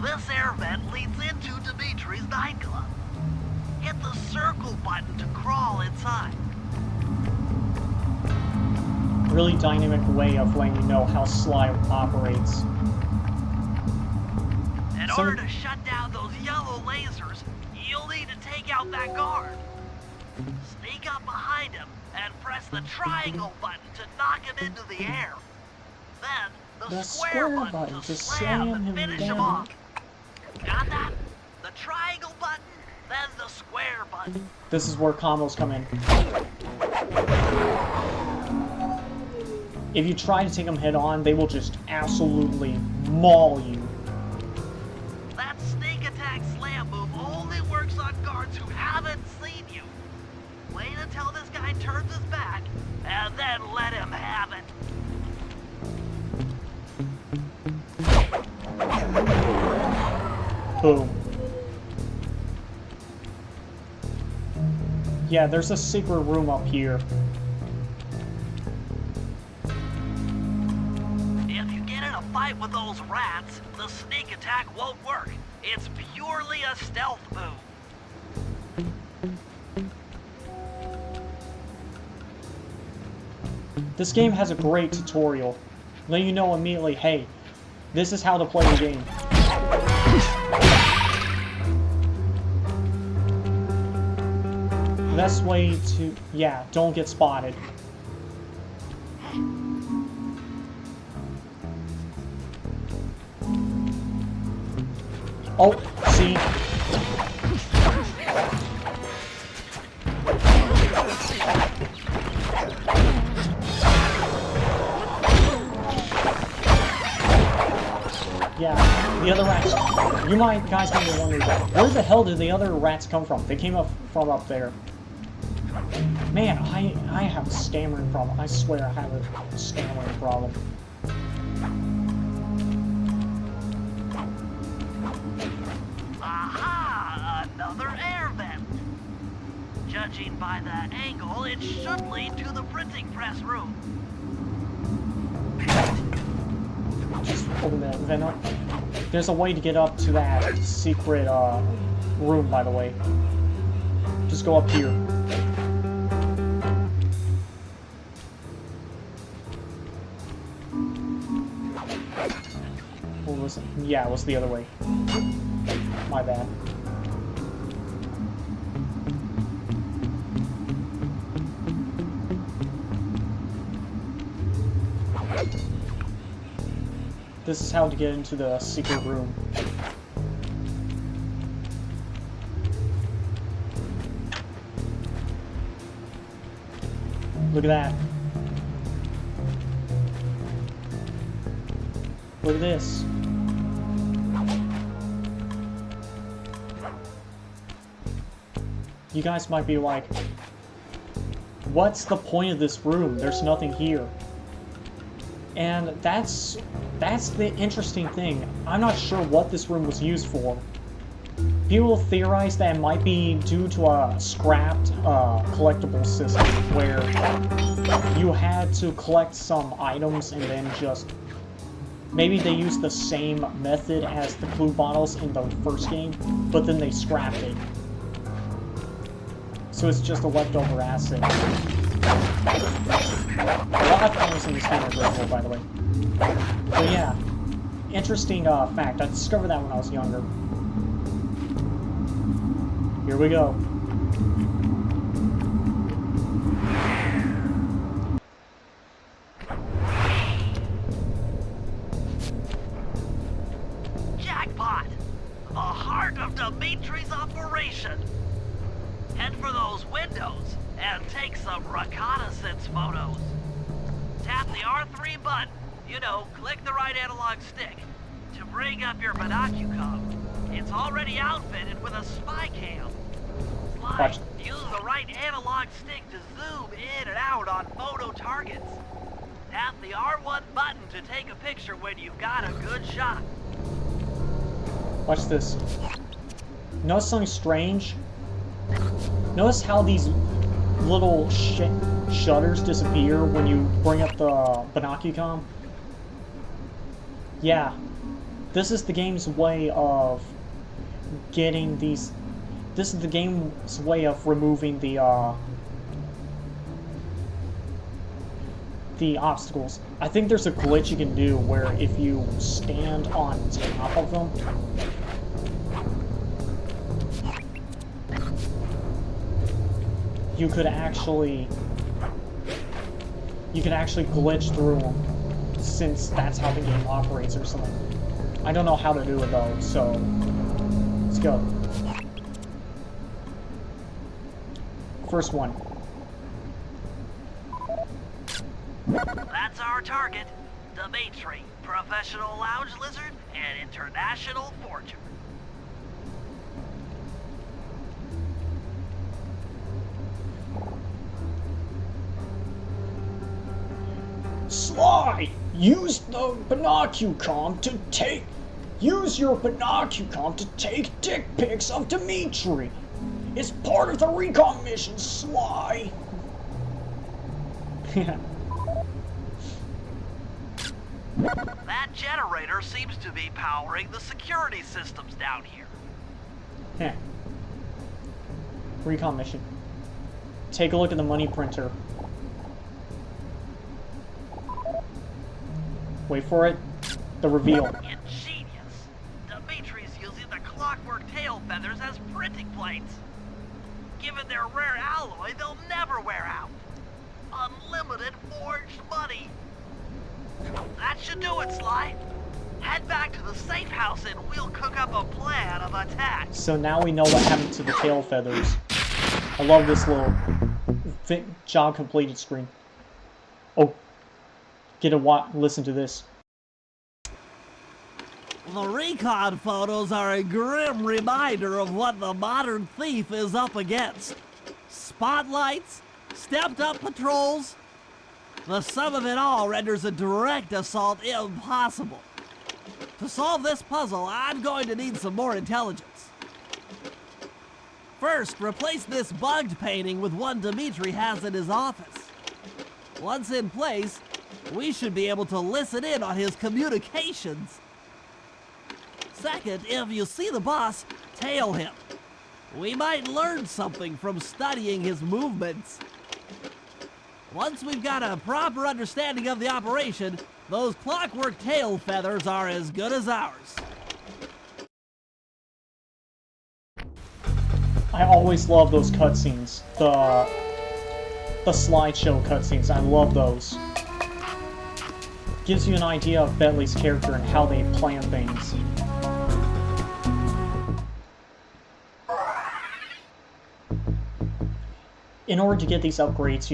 This air vent leads into Dimitri's nightclub. Hit the circle button to crawl inside. Really dynamic way of letting you know how Sly operates. In order to shut down those yellow lasers, you'll need to take out that guard. Sneak up behind him and press the triangle button to knock him into the air. Then the square button to slam and finish him off. Got that? The triangle button then the square button. This is where combos come in. If you try to take them head on, they will just absolutely maul you. That sneak attack slam move only works on guards who haven't seen you. Wait until this guy turns his back, and then let him have it. Boom. Yeah, there's a secret room up here. If you get in a fight with those rats, the sneak attack won't work. It's purely a stealth move. This game has a great tutorial. Let you know immediately, hey, this is how to play the game. Best way to, yeah, don't get spotted. Oh, see? Yeah, the other rats. You guys might be wondering, where the hell did the other rats come from? They came up from up there. Man, I have a stammering problem. I swear I have a stammering problem. Aha! Another air vent. Judging by the angle, it should lead to the printing press room. Just open that vent up. There's a way to get up to that secret room, by the way. Just go up here. Or was it? Yeah, it was the other way. My bad. This is how to get into the secret room. Look at that. Look at this. You guys might be like, what's the point of this room? There's nothing here. And that's the interesting thing. I'm not sure what this room was used for. People theorize that it might be due to a scrapped collectible system where you had to collect some items and then just... Maybe they used the same method as the clue bottles in the first game, but then they scrapped it. So it's just a leftover asset. A lot of things in this game are breakable, by the way. But yeah, interesting fact. I discovered that when I was younger. Here we go. Jackpot! The heart of Dimitri's operation. Head for those windows and take some reconnaissance photos. Tap the R3 button, you know, click the right analog stick, to bring up your binocular. It's already outfitted with a spy cam. Sly, use the right analog stick to zoom in and out on photo targets. Tap the R1 button to take a picture when you've got a good shot. Watch this. Notice something strange? Notice how these little shutters disappear when you bring up the binocular? Yeah. This is the game's way of getting these... This is the game's way of removing the obstacles. I think there's a glitch you can do where if you stand on top of them, you could actually glitch through them, since that's how the game operates or something. I don't know how to do it though, so let's go. First one. That's our target. Dimitri, professional lounge lizard and international forger. Sly! Use the binocucom to take... Use your binocucom to take dick pics of Dimitri. It's part of the recon mission, Sly. That generator seems to be powering the security systems down here. Heh. Recon mission. Take a look at the money printer. Wait for it. The reveal. Ingenious. Dimitri's using the clockwork tail feathers as printing plates. Given their rare alloy, they'll never wear out. Unlimited forged money. That should do it, Sly. Head back to the safe house and we'll cook up a plan of attack. So now we know what happened to the tail feathers. I love this little job completed screen. Oh. Listen to this. The recon photos are a grim reminder of what the modern thief is up against. Spotlights, stepped up patrols. The sum of it all renders a direct assault impossible. To solve this puzzle, I'm going to need some more intelligence. First, replace this bugged painting with one Dimitri has in his office. Once in place, we should be able to listen in on his communications. Second, if you see the boss, tail him. We might learn something from studying his movements. Once we've got a proper understanding of the operation, those clockwork tail feathers are as good as ours. I always love those cutscenes. The slideshow cutscenes. I love those. Gives you an idea of Bentley's character and how they plan things. In order to get these upgrades,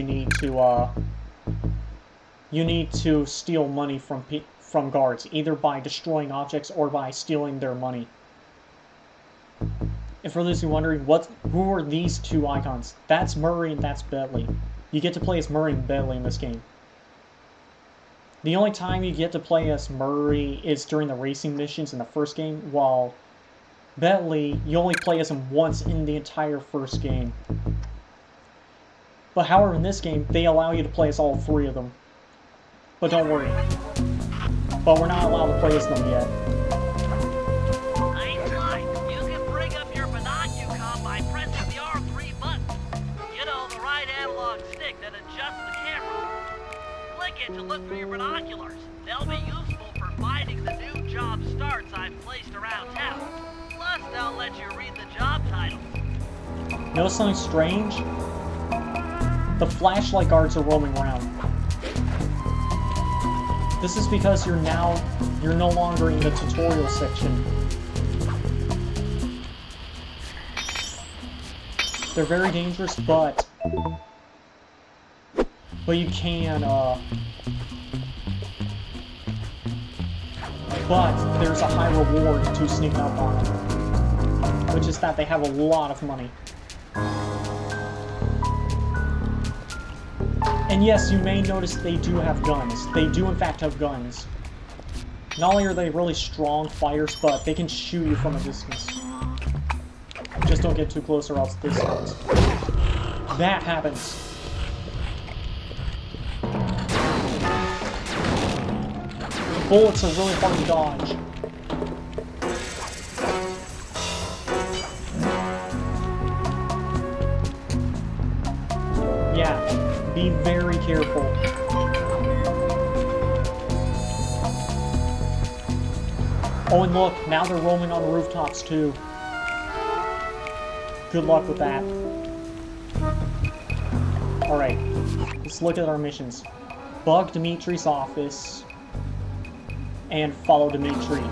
you need to steal money from guards, either by destroying objects or by stealing their money. And for those who are wondering, who are these two icons? That's Murray and that's Bentley. You get to play as Murray and Bentley in this game. The only time you get to play as Murray is during the racing missions in the first game, while Bentley, you only play as him once in the entire first game. But however, in this game, they allow you to play as all three of them. But don't worry. But we're not allowed to play as them yet. Hey, Sly, you can bring up your binocucom by pressing the R3 button. You know, the right analog stick that adjusts the camera. Click it to look for your binoculars. They'll be useful for finding the new job starts I've placed around town. Plus, they'll let you read the job titles. Notice something strange? The flashlight guards are roaming around. This is because you're no longer in the tutorial section. They're very dangerous, but you can, but there's a high reward to sneaking up on them, which is that they have a lot of money. And yes, you may notice they do have guns. They do in fact have guns. Not only are they really strong fighters, but they can shoot you from a distance. Just don't get too close or else this happens. That happens. Bullets are really hard to dodge. Yeah, be very careful. Oh, and look, now they're roaming on the rooftops too. Good luck with that. Alright, let's look at our missions. Bug Dimitri's office and follow Dimitri.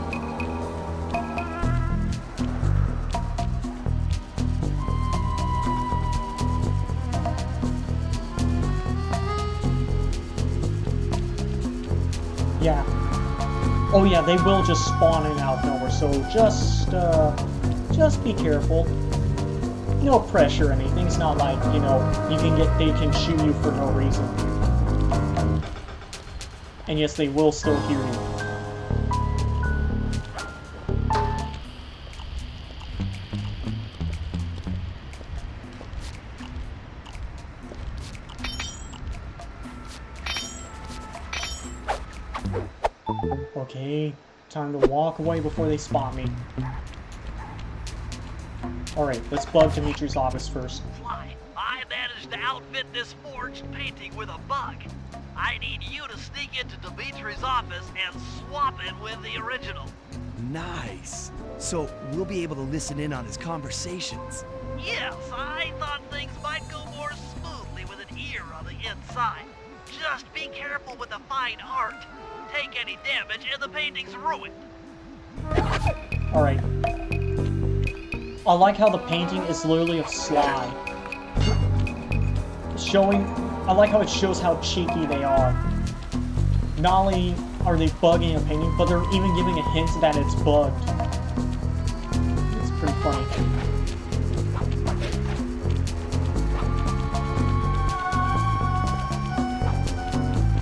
Oh yeah, they will just spawn in out of nowhere, so just be careful. No pressure or anything. It's not like, you know, they can shoot you for no reason. And yes, they will still hear you. Okay, time to walk away before they spot me. Alright, let's bug Dimitri's office first. Sly, I managed to outfit this forged painting with a bug. I need you to sneak into Dimitri's office and swap it with the original. Nice. So we'll be able to listen in on his conversations. Yes, I thought things might go more smoothly with an ear on the inside. Just be careful with the fine art. Take any damage and the painting's ruined. Alright. I like how the painting is literally of Sly. I like how it shows how cheeky they are. Not only are they bugging a painting, but they're even giving a hint that it's bugged. It's pretty funny.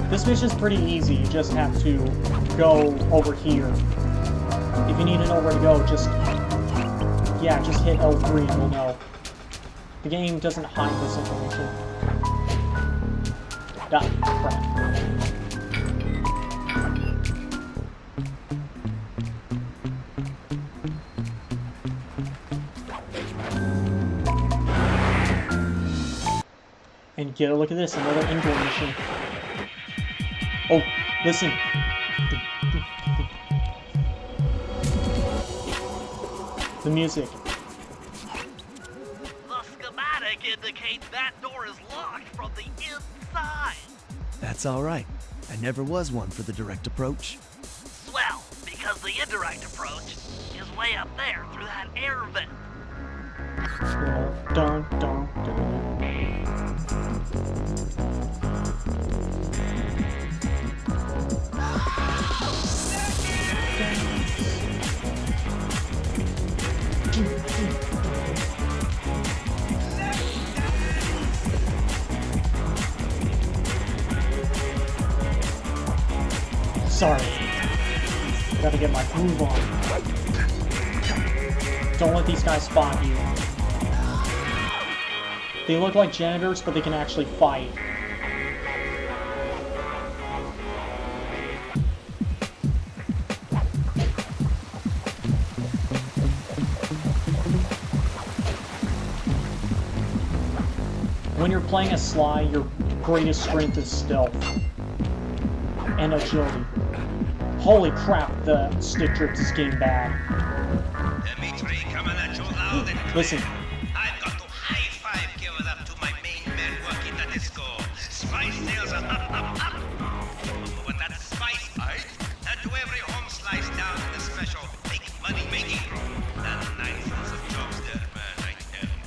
This mission's pretty easy, you just have to go over here. If you need to know where to go, just hit L3 and you'll know. The game doesn't hide this information. Ah, crap. And get a look at this, another indoor mission. Oh, listen. The music. The schematic indicates that door is locked from the inside. That's all right. I never was one for the direct approach. Swell, because the indirect approach is way up there through that air vent. Dun, dun, dun. Sorry. Gotta get my groove on. Don't let these guys spot you. They look like janitors, but they can actually fight. When you're playing as Sly, your greatest strength is stealth and agility. Holy crap, the stick drift is getting bad. Dimitri, coming at you loud and clear. Listen. I've got to high five give it up to my main man working the disco. Spice sales are up. When that spice, and to every home slice down in the special big money making. The nicest of jobs there, man, I tell you.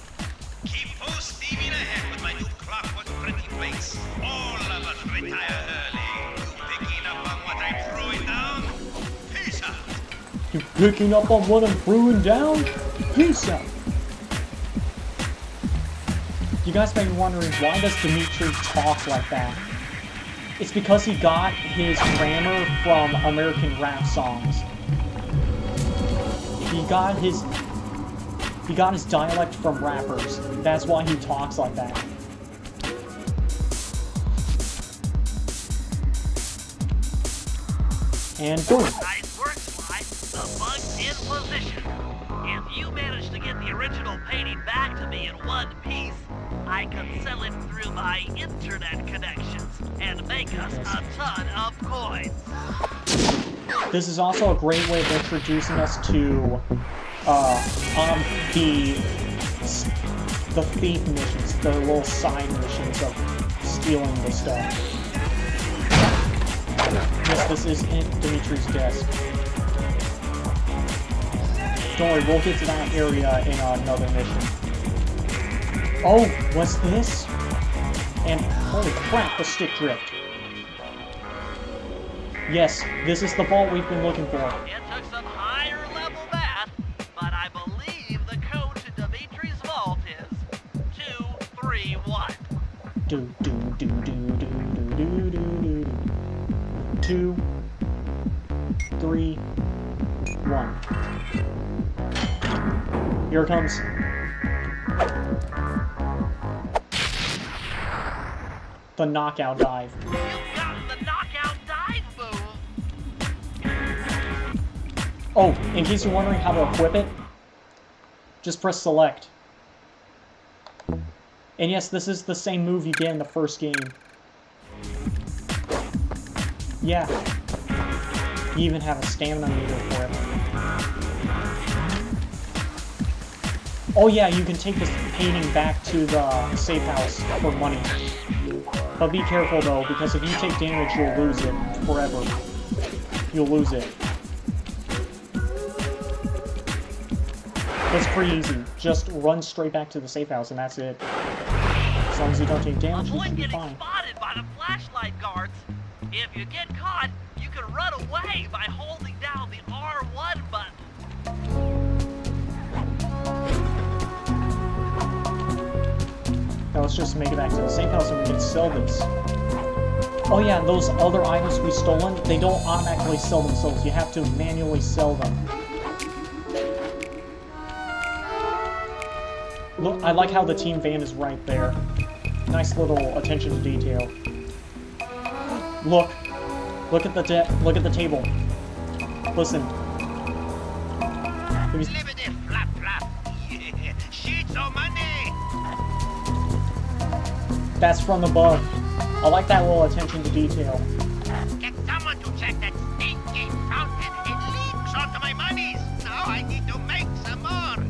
Keep full steam ahead with my new clockwork printing place. All of us retire early. Picking up on what I'm throwing down? Peace out. You picking up on what I'm throwing down? Peace out. You guys may be wondering, why does Dimitri talk like that? It's because he got his grammar from American rap songs. He got his dialect from rappers. That's why he talks like that. And boom. Nice work, Sly. The bug's in position. If you manage to get the original painting back to me in one piece, I can sell it through my internet connections and make us a ton of coins. This is also a great way of introducing us to the thief missions, the little side missions of stealing the stuff. Yes, this is in Dimitri's desk. Don't worry, we'll get to that area in another mission. Oh, what's this? And holy crap, the stick drift. Yes, this is the vault we've been looking for. It took some higher level math, but I believe the code to Dimitri's vault is 231. Do do do do do do do do do. 2, 3, 1. Here it comes. The knockout dive. You've gotten the knockout dive move. Oh, in case you're wondering how to equip it, just press select. And yes, this is the same move you get in the first game. Yeah. You even have a stamina meter for it. Oh yeah, you can take this painting back to the safe house for money. But be careful though, because if you take damage, you'll lose it forever. You'll lose it. It's pretty easy. Just run straight back to the safe house and that's it. As long as you don't take damage, you Avoid should be getting fine. spotted by the flashlight guards. If you get caught, you can run away by holding down the R1 button. Now let's just make it back to the safe house and we can sell this. Oh yeah, those other items we stolen, they don't automatically sell themselves. You have to manually sell them. Look, I like how the team van is right there. Nice little attention to detail. Look at the table. Listen. Liberty flap flap. Yeah. Sheets of money. That's from above. I like that little attention to detail. Get someone to check that stinking fountain. It leaks onto my monies. Now I need to make some more.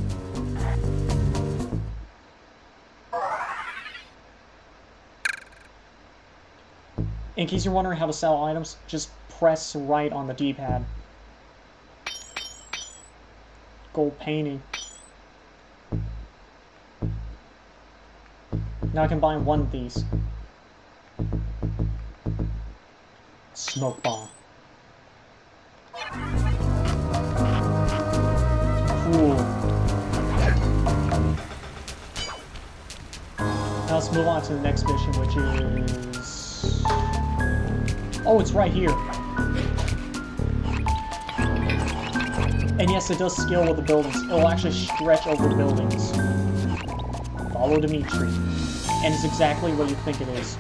In case you're wondering how to sell items, just press right on the D-pad. Gold painting. Now I can buy one of these. Smoke bomb. Cool. Now let's move on to the next mission, which is... Oh, it's right here. And yes, it does scale with the buildings. It'll actually stretch over the buildings. Follow Dimitri. And it's exactly what you think it is.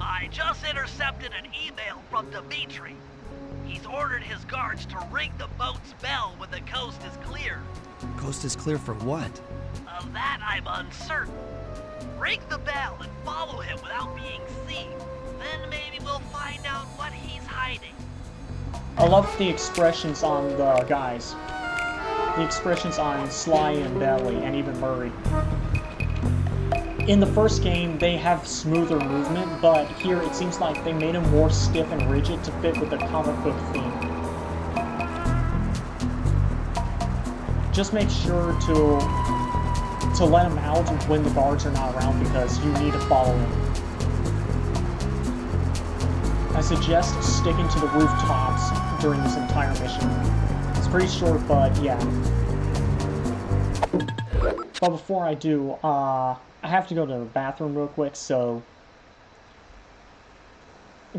I just intercepted an email from Dimitri. He's ordered his guards to ring the boat's bell when the coast is clear. Coast is clear for what? Of that, I'm uncertain. Ring the bell and follow him without being seen. Then maybe we'll find out what he's hiding. I love the expressions on the guys. The expressions on Sly and Belly, and even Murray. In the first game, they have smoother movement, but here it seems like they made them more stiff and rigid to fit with the comic book theme. Just make sure to let them out when the guards are not around because you need to follow them. I suggest sticking to the rooftops during this entire mission. It's pretty short, but yeah. But before I do, I have to go to the bathroom real quick, so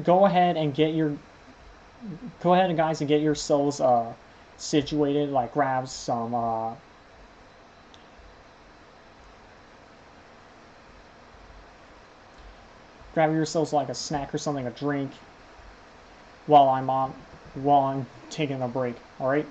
go ahead, guys, and get yourselves situated. Like grab some grab yourselves like a snack or something, a drink, while I'm taking a break. All right.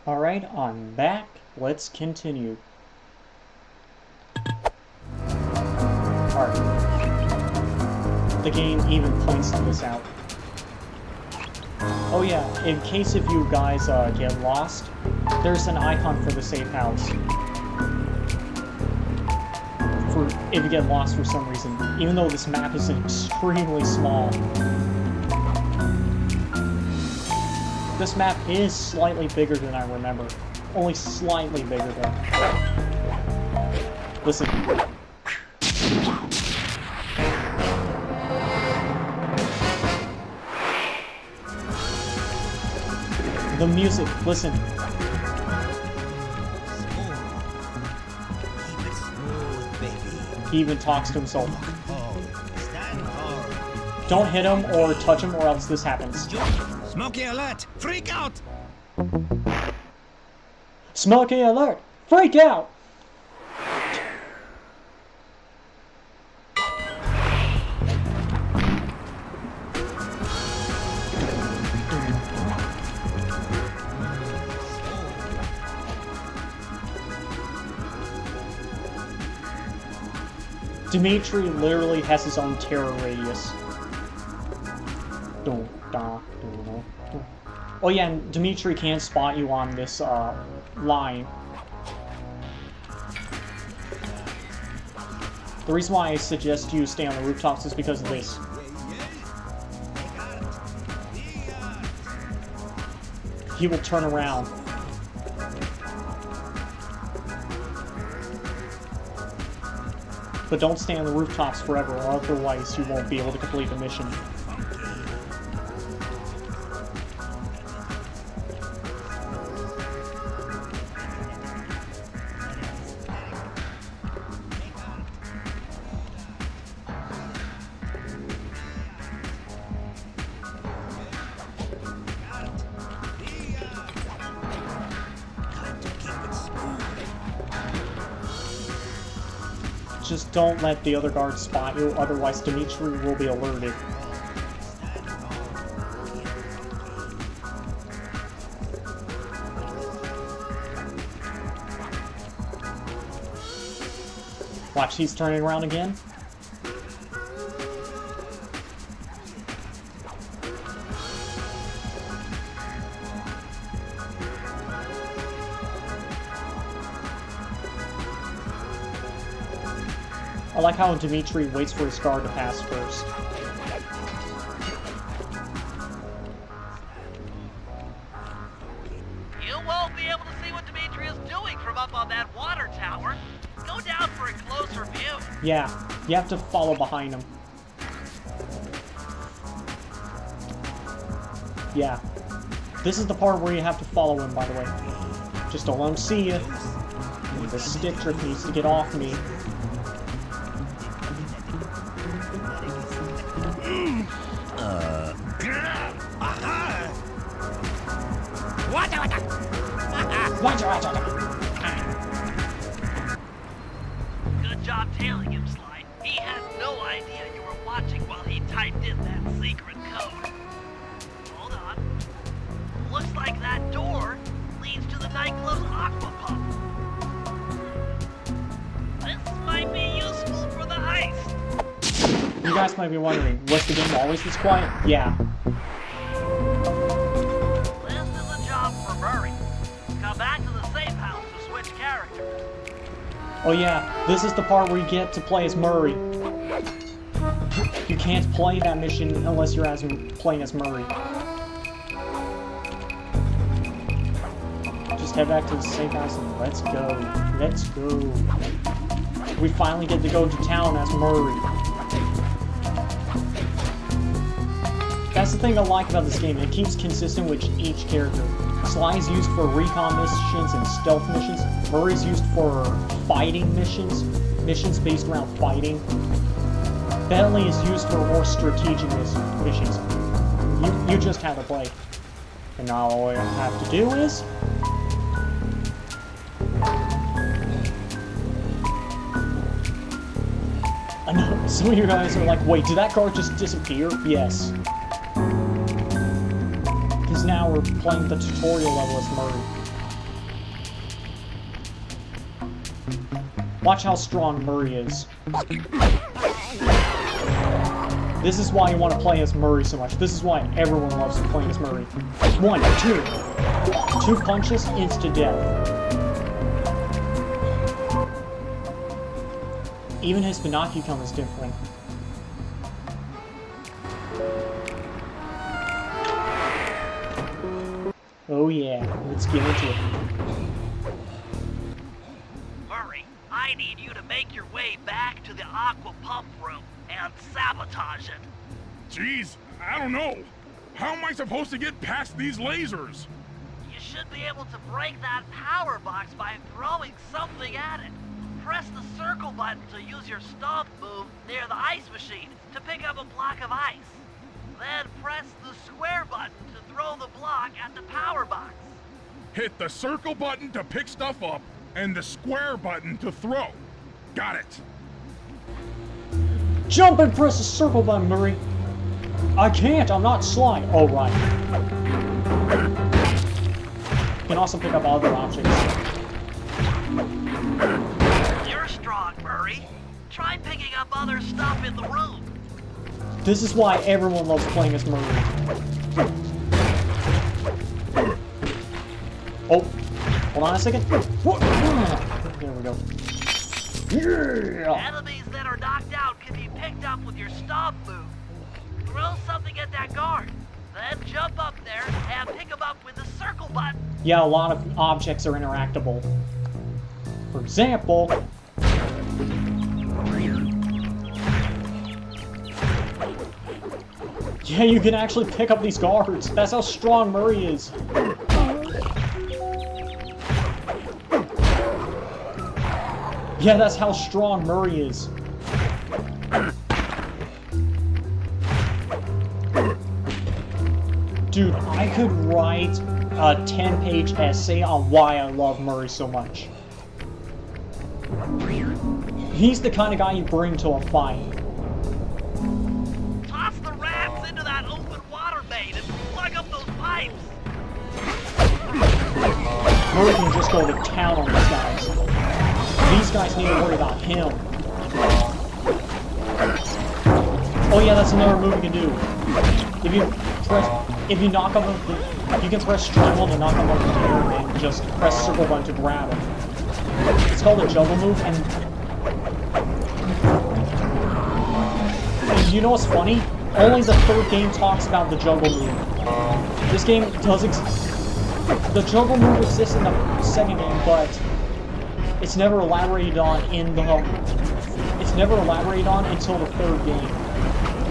Alright, I'm back. Let's continue. Alright. The game even points this out. Oh yeah, in case if you guys get lost, there's an icon for the safe house. For if you get lost for some reason, even though this map is extremely small. This map is slightly bigger than I remember. Only slightly bigger though. Listen. The music, listen. Keep it smooth, baby. He even talks to himself. Oh, stand hard. Don't hit him or touch him or else this happens. Smokey alert! Freak out! Smokey alert! Freak out! Dimitri literally has his own terror radius. Oh yeah, and Dimitri can't spot you on this line. The reason why I suggest you stay on the rooftops is because of this. He will turn around. But don't stay on the rooftops forever, or otherwise you won't be able to complete the mission. Just don't let the other guards spot you, otherwise Dimitri will be alerted. Watch, he's turning around again. I like how Dimitri waits for his guard to pass first. You won't be able to see what Dimitri is doing from up on that water tower. Go down for a closer view. Yeah, you have to follow behind him. Yeah. This is the part where you have to follow him, by the way. Just don't let him see you. The stick trick needs to get off me. Good job tailing him, Sly. He had no idea you were watching while he typed in that secret code. Hold on. Looks like that door leads to the nightclub's aqua pump. This might be useful for the heist. You guys might be wondering, was the game always this quiet? Yeah. This is a job for Murray. Come back to the safe house to switch characters. Oh yeah, this is the part where you get to play as Murray. You can't play that mission unless you're playing as Murray. Just head back to the safe house and let's go. Let's go. We finally get to go to town as Murray. That's the thing I like about this game. It keeps consistent with each character. Sly is used for recon missions and stealth missions. Murray's used for fighting missions. Missions based around fighting. Bentley is used for more strategic missions. You just have to play. And now all I have to do is... I know, some of you guys are like, wait, did that guard just disappear? Yes. Because now we're playing the tutorial level as Murray. Watch how strong Murray is. This is why you want to play as Murray so much. This is why everyone loves playing as Murray. 1, 2. 2 punches, insta death. Even his Binoculum is different. Oh yeah, let's get into it. Murray, I need you to make your way back to the aqua pump room and sabotage it. Jeez, I don't know. How am I supposed to get past these lasers? You should be able to break that power box by throwing something at it. Press the circle button to use your stomp move near the ice machine to pick up a block of ice. Then press the square button to throw the block at the power box. Hit the circle button to pick stuff up, and the square button to throw. Got it. Jump and press the circle button, Murray. I can't, I'm not Sly. Oh, right. You can also pick up other objects. You're strong, Murray. Try picking up other stuff in the room. This is why everyone loves playing as Murray. Oh, hold on a second. There we go. Yeah. Enemies that are knocked out can be picked up with your stomp move. Throw something at that guard, then jump up there and pick them up with the circle button. Yeah, a lot of objects are interactable. For example, yeah, you can actually pick up these guards. That's how strong Murray is. Yeah, that's how strong Murray is. Dude, I could write a 10-page essay on why I love Murray so much. He's the kind of guy you bring to a fight. Toss the rats into that open water main and plug up those pipes. Murray can just go to town on these guys. These guys need to worry about him. Oh yeah, that's another move you can do. If you knock him, you can press triangle to knock him up in the air and just press circle button to grab him. It's called a juggle move, and you know what's funny? Only the 3rd game talks about the juggle move. This game does the juggle move exists in the 2nd game, but it's never elaborated on in the it's never elaborated on until the 3rd game.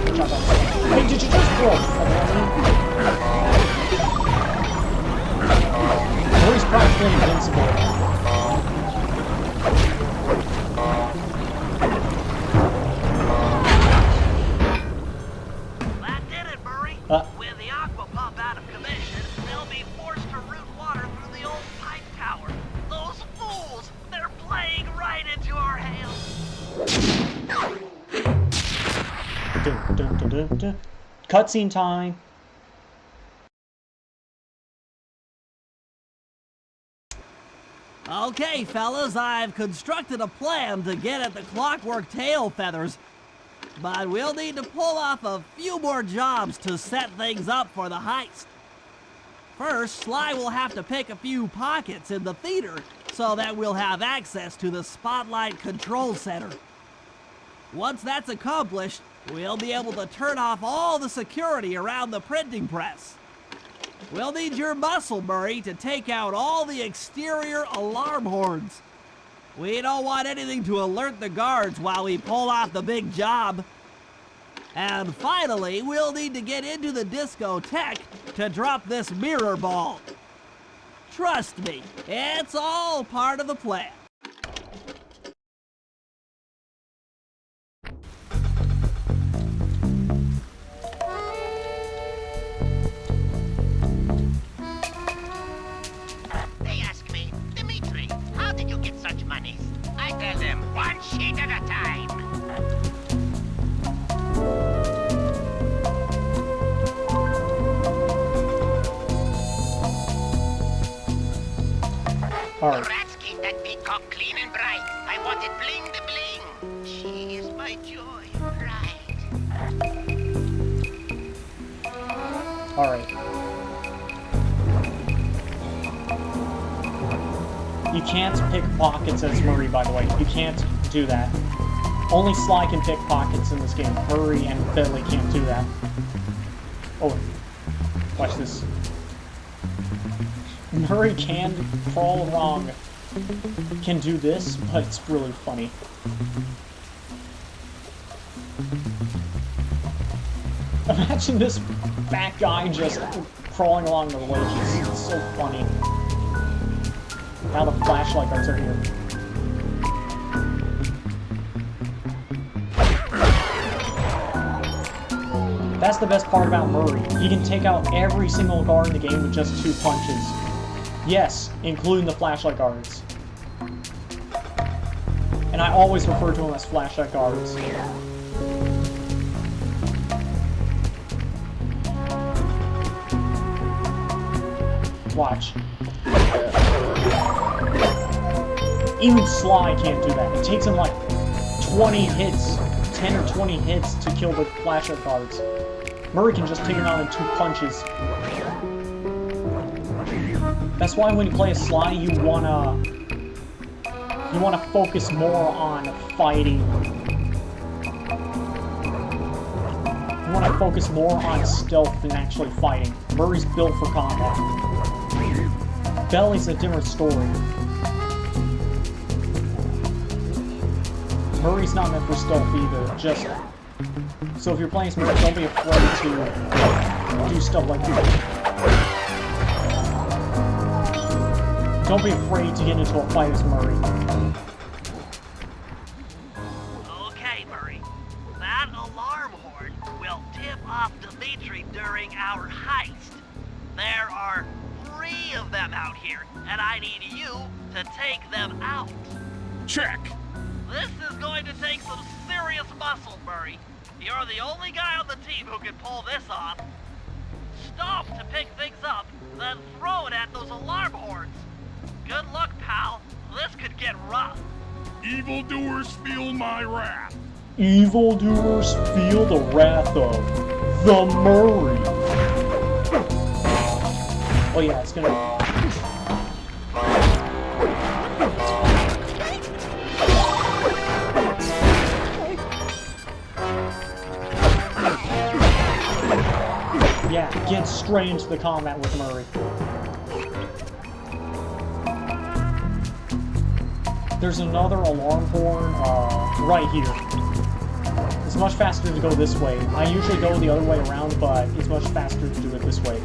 Hey, did you just throw? Murray's practically invincible. That did it, Murray. With the aqua pump out of commission, they'll be forced to route water through the old pipe tower. Those fools, they're playing right into our hands. Dun, dun, dun, dun, dun. Cutscene time. Okay, fellas, I've constructed a plan to get at the clockwork tail feathers. But we'll need to pull off a few more jobs to set things up for the heist. First, Sly will have to pick a few pockets in the theater so that we'll have access to the Spotlight Control Center. Once that's accomplished, we'll be able to turn off all the security around the printing press. We'll need your muscle, Murray, to take out all the exterior alarm horns. We don't want anything to alert the guards while we pull off the big job. And finally, we'll need to get into the discotheque to drop this mirror ball. Trust me, it's all part of the plan. They ask me, Dimitri, how did you get such monies? I tell them, one sheet at a time. Alright. The rats Keep that peacock clean and bright. I want it bling the bling. She is my joy and pride. Alright. You can't pick pockets as Murray, by the way. You can't do that. Only Sly can pick pockets in this game. Murray and Bentley can't do that. Oh, watch this. Murray can crawl along, can do this, but it's really funny. Imagine this fat guy just crawling along the ledges. It's so funny. Now the flashlight lights are here. That's the best part about Murray. He can take out every single guard in the game with just 2 punches. Yes, including the flashlight guards. And I always refer to them as flashlight guards. Watch. Even Sly can't do that. It takes him like 20 hits, 10 or 20 hits to kill the flashlight guards. Murray can just take him out in 2 punches. That's why when you play as Sly, you wanna focus more on fighting. You wanna focus more on stealth than actually fighting. Murray's built for combat. Belly's a different story. Murray's not meant for stealth either, just... So if you're playing as Murray, don't be afraid to do stuff like that. Don't be afraid to get into a fight as Murray. Okay, Murray. That alarm horn will tip off Dimitri during our heist. There are 3 of them out here, and I need you to take them out. Check. This is going to take some serious muscle, Murray. You're the only guy on the team who can pull this off. Stop to pick things up, then throw it at those alarm horns. Good luck, pal. This could get rough. Evildoers feel my wrath. Evildoers feel the wrath of the Murray. Oh yeah, it's gonna... Yeah, get straight into the combat with Murray. There's another alarm horn right here. It's much faster to go this way. I usually go the other way around, but it's much faster to do it this way.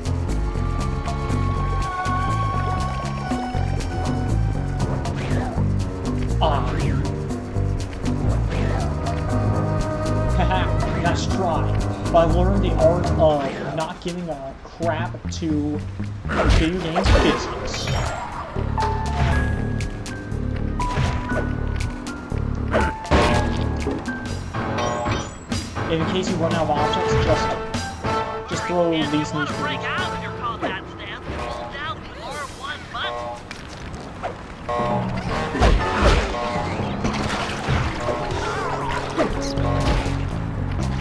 Ah. Haha, nice try. But I learned the art of not giving a crap to video games business. In case you run out of objects, just throw these niche break out of your combat stance, hold down the R1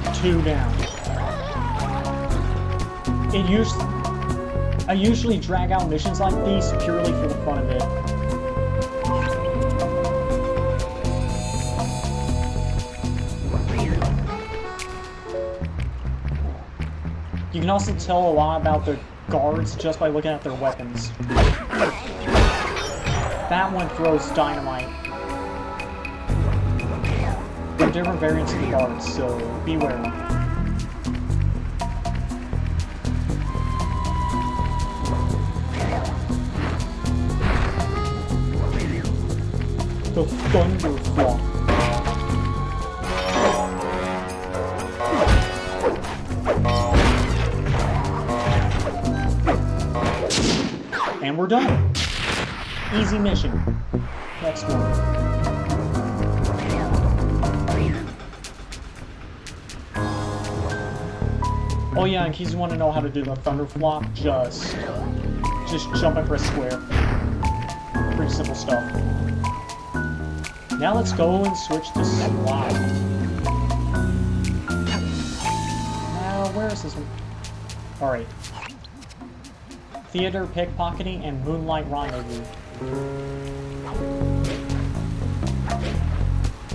button. 2 down. I usually drag out missions like these purely for the fun of it. You can also tell a lot about the guards just by looking at their weapons. That one throws dynamite. There are different variants of the guards, so beware. The Thunderflop. And we're done. Easy mission. Next one. Oh yeah, in case you want to know how to do the Thunderflop, just jump and press square. Pretty simple of stuff. Now let's go and switch to Sly. Now, where is this one? Alright. Theater pickpocketing and moonlight rendezvous.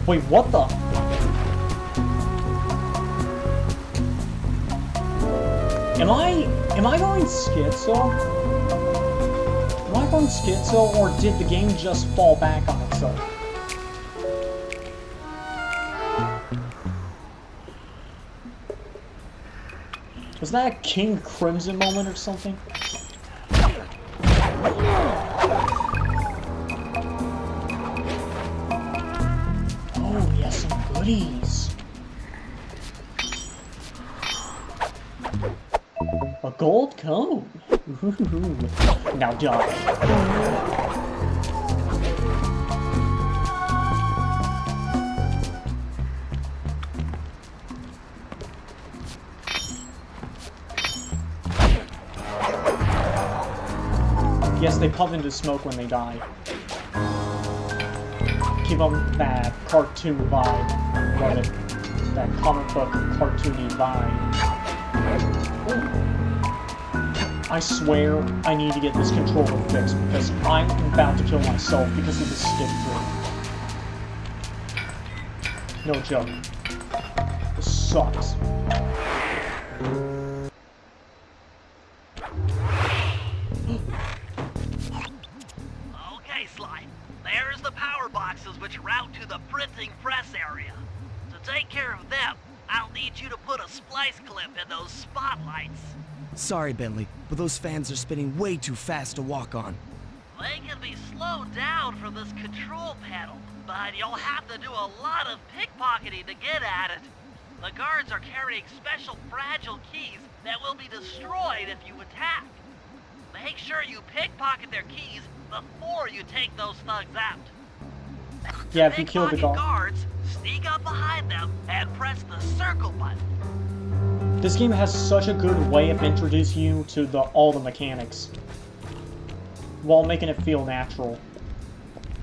Wait, what the? Am I going schizo? Am I going schizo, or did the game just fall back on itself? Was that a King Crimson moment or something? Oh, yes, some goodies. A gold cone. Ooh. Now die. Yes, they puff into smoke when they die. Give them that cartoon vibe. That comic book cartoony vibe. Ooh. I swear I need to get this controller fixed because I'm about to kill myself because of this stick drift. No joke. This sucks. Okay, Sly. There's the power boxes which route to the printing press area. To take care of them, I'll need you to put a splice clip in those spotlights. Sorry, Bentley, but those fans are spinning way too fast to walk on. They can be slowed down from this control panel, but you'll have to do a lot of pickpocketing to get at it. The guards are carrying special fragile keys that will be destroyed if you attack. Make sure you pickpocket their keys before you take those thugs out. Yeah, if you kill the guards, sneak up behind them and press the circle button. This game has such a good way of introducing you to all the mechanics, while making it feel natural.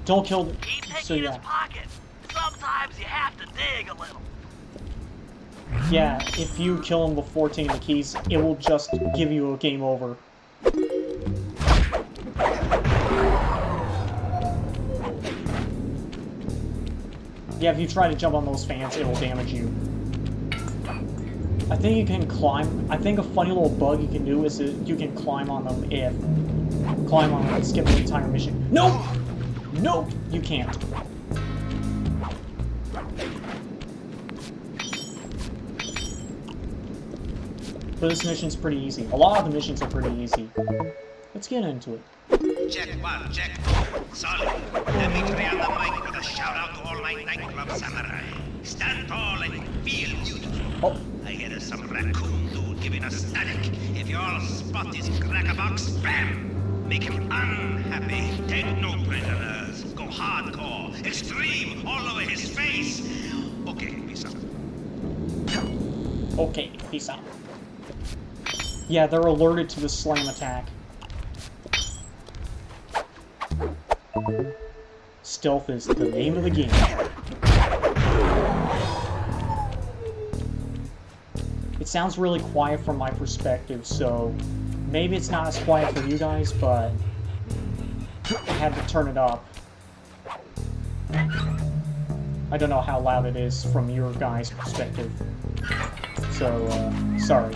Don't kill the... Keep picking so yeah. his pocket. Sometimes you have to dig a little. Yeah, if you kill him before taking the keys, it will just give you a game over. Yeah, if you try to jump on those fans, it will damage you. I think you can climb. I think a funny little bug you can do is that you can climb on them if... Climb on them and skip the entire mission. Nope! Nope! You can't. But this mission's pretty easy. A lot of the missions are pretty easy. Let's get into it. Check one, check two. Solid. Let me clear the mic with a shout out to all my nightclub samurai. Stand tall and feel beautiful. Oh. I hear some raccoon dude giving us static. If you all spot his crackerbox, bam! Make him unhappy. Take no prisoners. Go hardcore. Extreme all over his face. Okay, peace out. Okay, peace out. Yeah, they're alerted to the slam attack. Stealth is the name of the game. It sounds really quiet from my perspective, so maybe it's not as quiet for you guys, but I had to turn it up. I don't know how loud it is from your guys' perspective. So, sorry.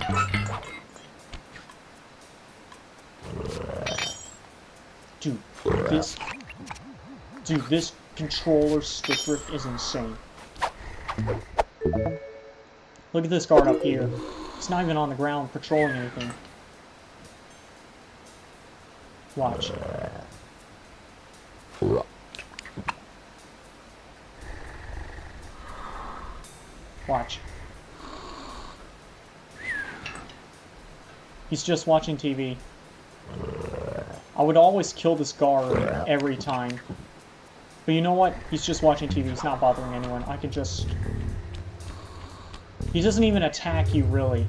Dude, this controller stick drift is insane. Look at this guard up here. It's not even on the ground patrolling anything. Watch. Watch. He's just watching TV. I would always kill this guard every time. But you know what? He's just watching TV. He's not bothering anyone. I can just... He doesn't even attack you, really.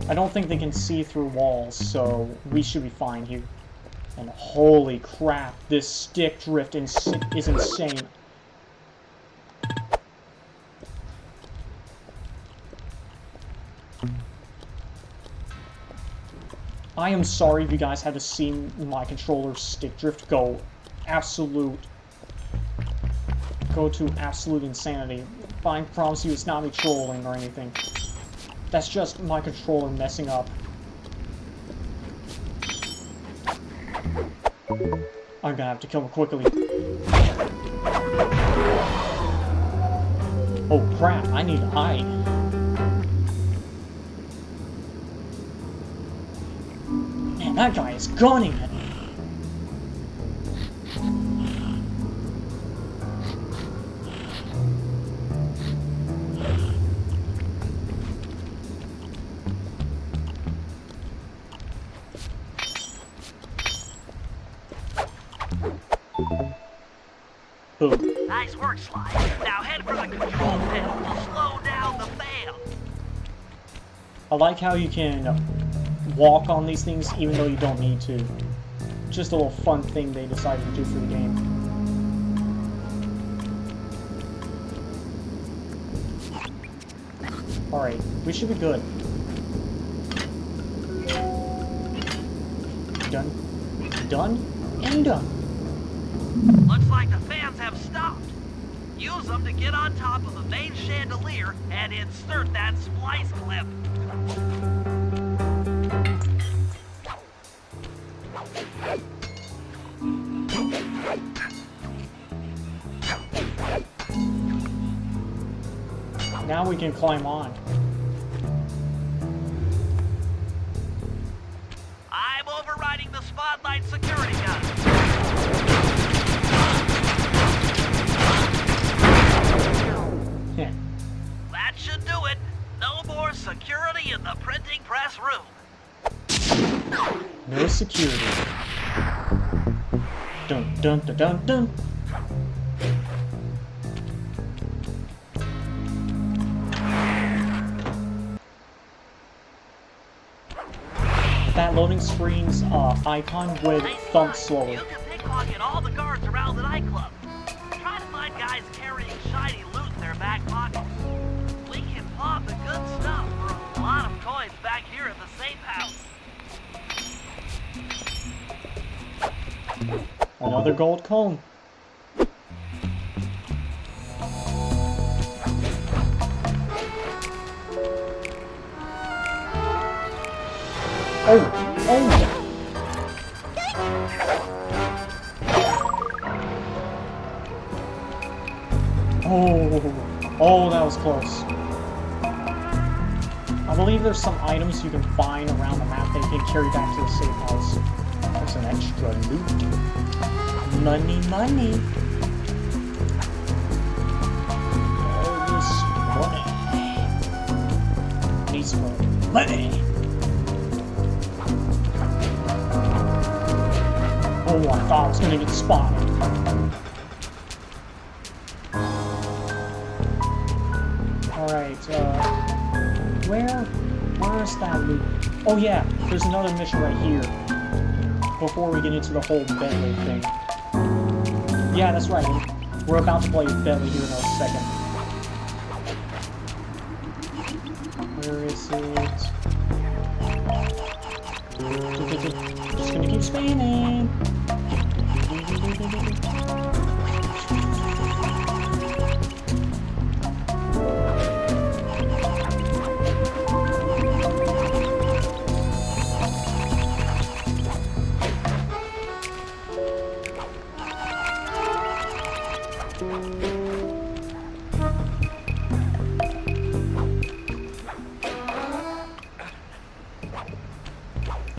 I don't think they can see through walls, so we should be fine here. And holy crap, this stick drift is insane. I am sorry if you guys had to see my controller's stick drift go to absolute insanity. But I promise you it's not me trolling or anything. That's just my controller messing up. I'm gonna have to kill him quickly. Oh crap, I need to hide. Man, that guy is gunning at me. Boom. Nice work, Sly. Now head for the control panel to slow down the fan. I like how you can walk on these things even though you don't need to. Just a little fun thing they decided to do for the game. Alright, we should be good. Done. Done. And done. Looks like the fans have stopped. Use them to get on top of the main chandelier and insert that splice clip. Now we can climb on. I'm overriding the spotlight security gun. Yeah. That should do it. No more security in the printing press room. No security. Dun dun dun dun dun. That loading screen's icon would thump slowly. You can pickpocket all the guards around the nightclub. Try to find guys carrying shiny loot in their back pockets. We can pop the good stuff for a lot of coins back here at the safe house. Another gold cone. Oh! Oh! Oh! Oh, that was close. I believe there's some items you can find around the map that you can carry back to the safe house. There's an extra loot. Money, money! There's money. Need some money! Oh, I thought I was gonna get spotted. Alright, where is that loot? Oh yeah, there's another mission right here. Before we get into the whole Bentley thing. Yeah, that's right. We're about to play Bentley here in a second. Where is it? Just gonna keep spinning.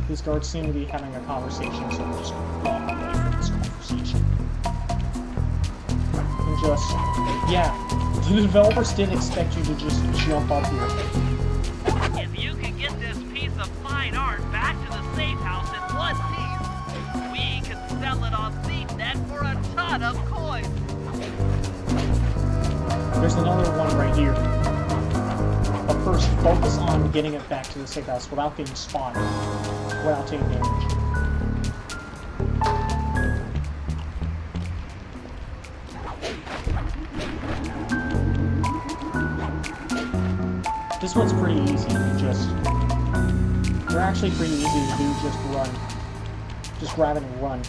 These guards seem to be having a conversation, so we're just walk away from this conversation. And just, yeah, the developers didn't expect you to just jump up here. If you can get this piece of fine art back to the safe house in one piece, we can sell it on ThiefNet for a ton of coins. There's another one right here. Up first focus on getting it back to the safe house without getting spotted, without taking damage. This one's pretty easy to just... They're actually pretty easy to do, just run. Just grab it and run.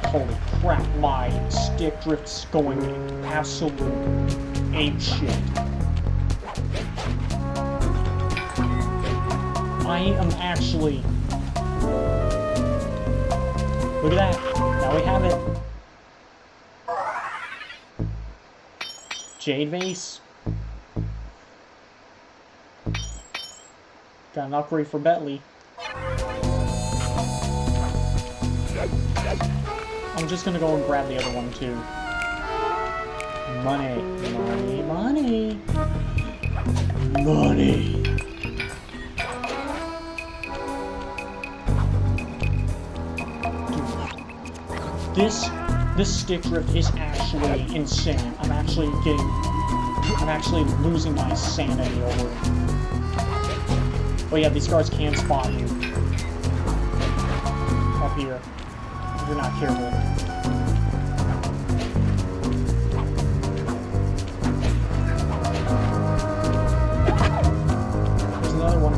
Holy crap, my stick drift's going absolute apeshit. I am actually... Look at that. Now we have it. Jade Vase. Got an upgrade for Bentley. I'm just gonna go and grab the other one too. Money, money, money, money. Dude, this stick drift is actually insane. I'm actually losing my sanity over it. Oh yeah, these guards can spot you. Up here. If you're not careful. There's another one.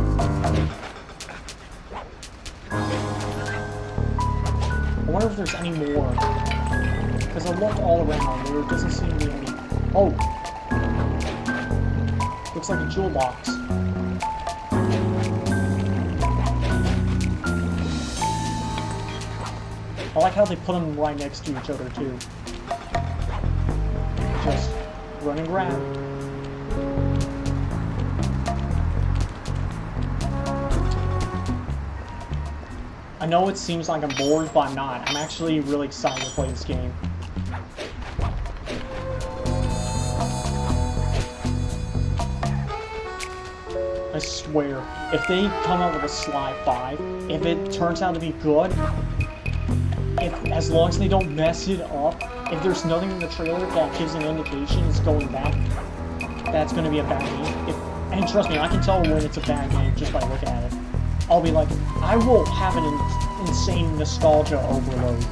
I wonder if there's any more. Because I looked all around, there doesn't seem to be any. Oh! Looks like a jewel box. I like how they put them right next to each other, too. Just run and grab. I know it seems like I'm bored, but I'm not. I'm actually really excited to play this game. I swear, if they come out with a Sly 5, if it turns out to be good, as long as they don't mess it up, if there's nothing in the trailer that gives an indication it's going back, that's going to be a bad game. And trust me, I can tell when it's a bad game just by looking at it. I'll be like, I will have an insane nostalgia overload.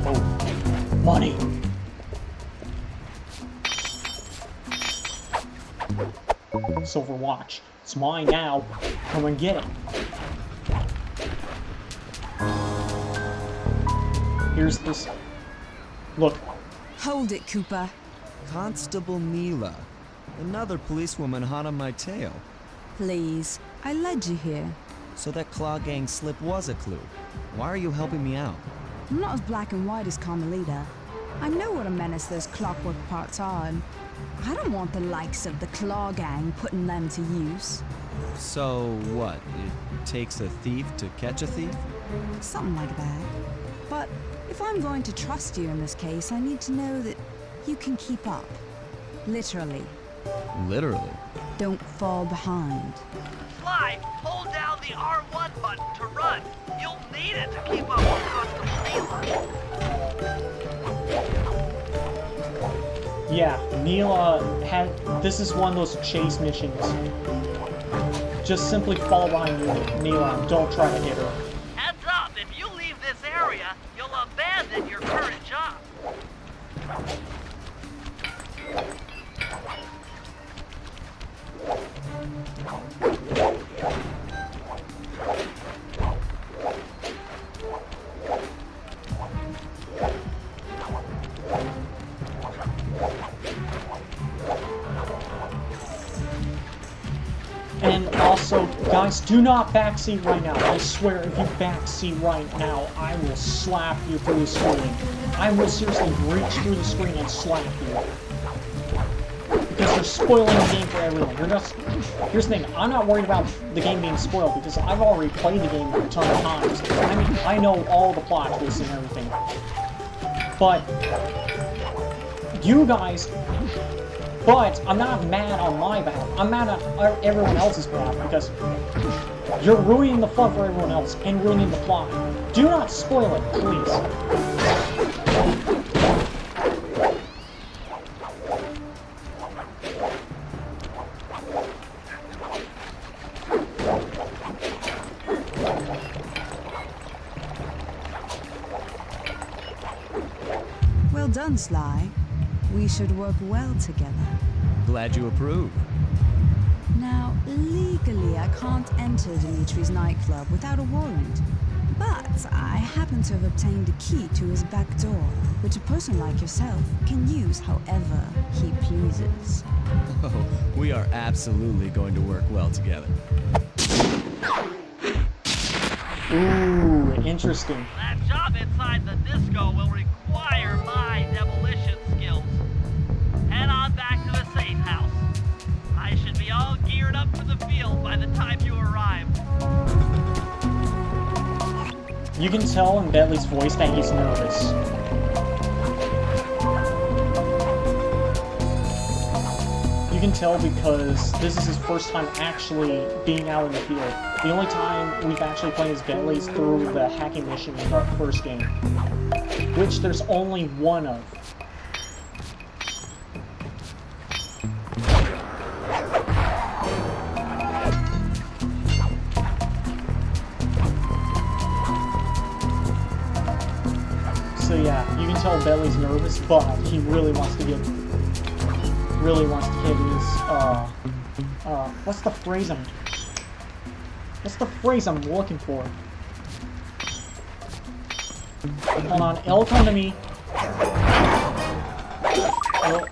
Oh, money! Silver watch. It's mine now. Come and get it. Here's this. Look. Hold it, Cooper. Constable Neela. Another policewoman hot on my tail. Please, I led you here. So that Claw Gang slip was a clue. Why are you helping me out? I'm not as black and white as Carmelita. I know what a menace those clockwork parts are, and I don't want the likes of the Claw Gang putting them to use. So what? It takes a thief to catch a thief? Something like that. But if I'm going to trust you in this case, I need to know that you can keep up. Literally. Literally? Don't fall behind. Sly, hold down the R1 button to run. You'll need it to keep up with Constable Neela. Yeah, Neela had. This is one of those chase missions. Just simply follow behind Neela and don't try to hit her. Heads up, if you leave this area, you'll abandon your current job. And also, guys, do not backseat right now. I swear, if you backseat right now, I will slap you through the screen. I will seriously reach through the screen and slap you. Because you're spoiling the game for everyone. You're just... Here's the thing, I'm not worried about the game being spoiled because I've already played the game a ton of times. I mean, I know all the plot twists and everything. But... you guys... But I'm not mad on my behalf. I'm mad on everyone else's behalf because You're ruining the fun for everyone else and ruining the plot. Do not spoil it, please. Well done, Sly. We should work well together. Glad you approve. Now, legally, I can't enter Dimitri's nightclub without a warrant. But I happen to have obtained a key to his back door, which a person like yourself can use however he pleases. Oh, we are absolutely going to work well together. Ooh, interesting. That job inside the disco will require my demolition skills. Head on back to the safe house. I should be all geared up for the field by the time you arrive. You can tell in Bentley's voice that he's nervous. You can tell because this is his first time actually being out in the field. The only time we've actually played as Bentley is through the hacking mission in the first game, which there's only one of. So yeah, you can tell Bentley's nervous, but he really wants to get his, what's the phrase I'm looking for? Hold on, it'll come to me.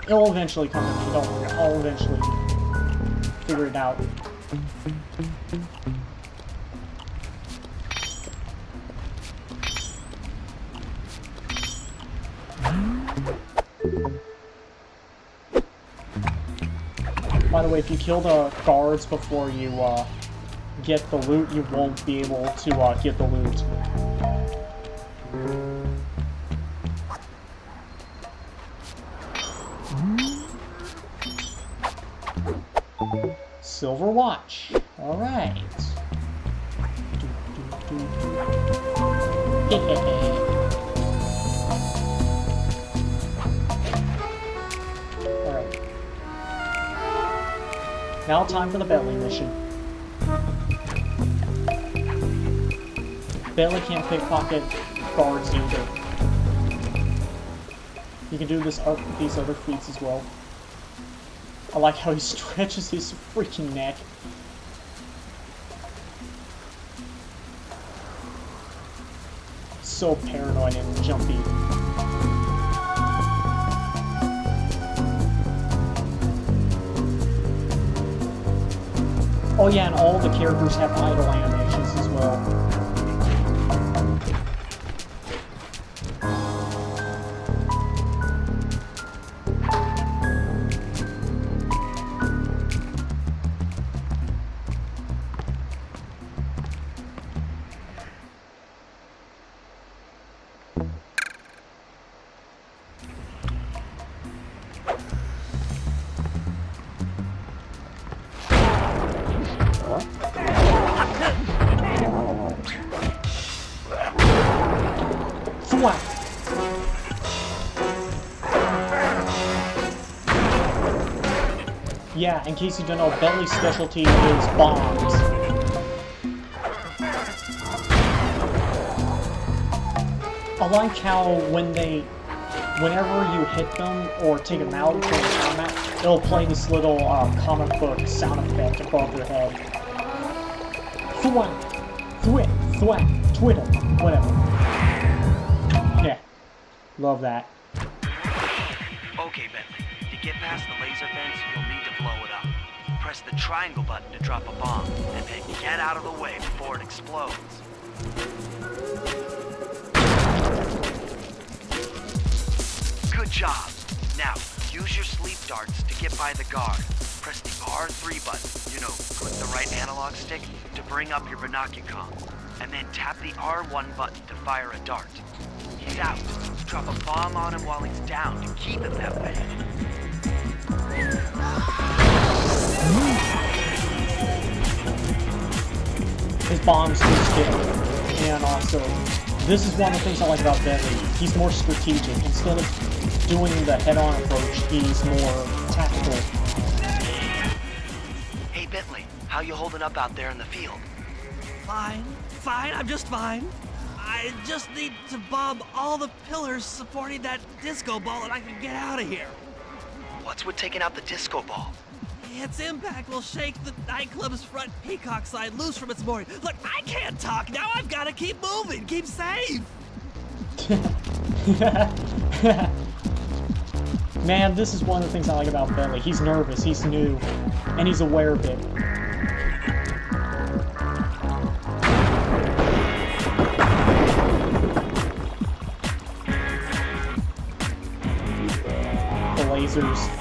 It'll eventually come to me, don't worry, I'll eventually figure it out. By the way, if you kill the guards before you get the loot, you won't be able to get the loot. Silver watch. All right. Alright. Now time for the Bentley mission. Bentley can't pickpocket guards either. You can do this these other feats as well. I like how he stretches his freaking neck. So paranoid and jumpy. Oh yeah, and all the characters have idle animations as well. Yeah, in case you don't know, Bentley's specialty is bombs. I like how whenever you hit them or take them out during combat, it'll play this little comic book sound effect above your head. Thwack, thwit, thwack, twiddle, whatever. Yeah, love that. Okay, Bentley. To get past the laser fence, you'll need to blow it up. Press the triangle button to drop a bomb, and then get out of the way before it explodes. Good job. Now, use your sleep darts to get by the guard. Press the R3 button, click the right analog stick to bring up your binocucom, and then tap the R1 button to fire a dart. He's out. Drop a bomb on him while he's down to keep him that way. bombs his hit. And also, this is one of the things I like about Bentley. He's more strategic. Instead of doing the head-on approach, he's more tactical. Hey Bentley, how you holding up out there in the field? Fine, I'm just fine. I just need to bomb all the pillars supporting that disco ball and I can get out of here. What's with taking out the disco ball? Its impact will shake the nightclub's front peacock sign loose from its mooring. Look, I can't talk now. I've got to keep moving, keep safe. Man, this is one of the things I like about Bentley. He's nervous, he's new, and he's aware of it. The lasers.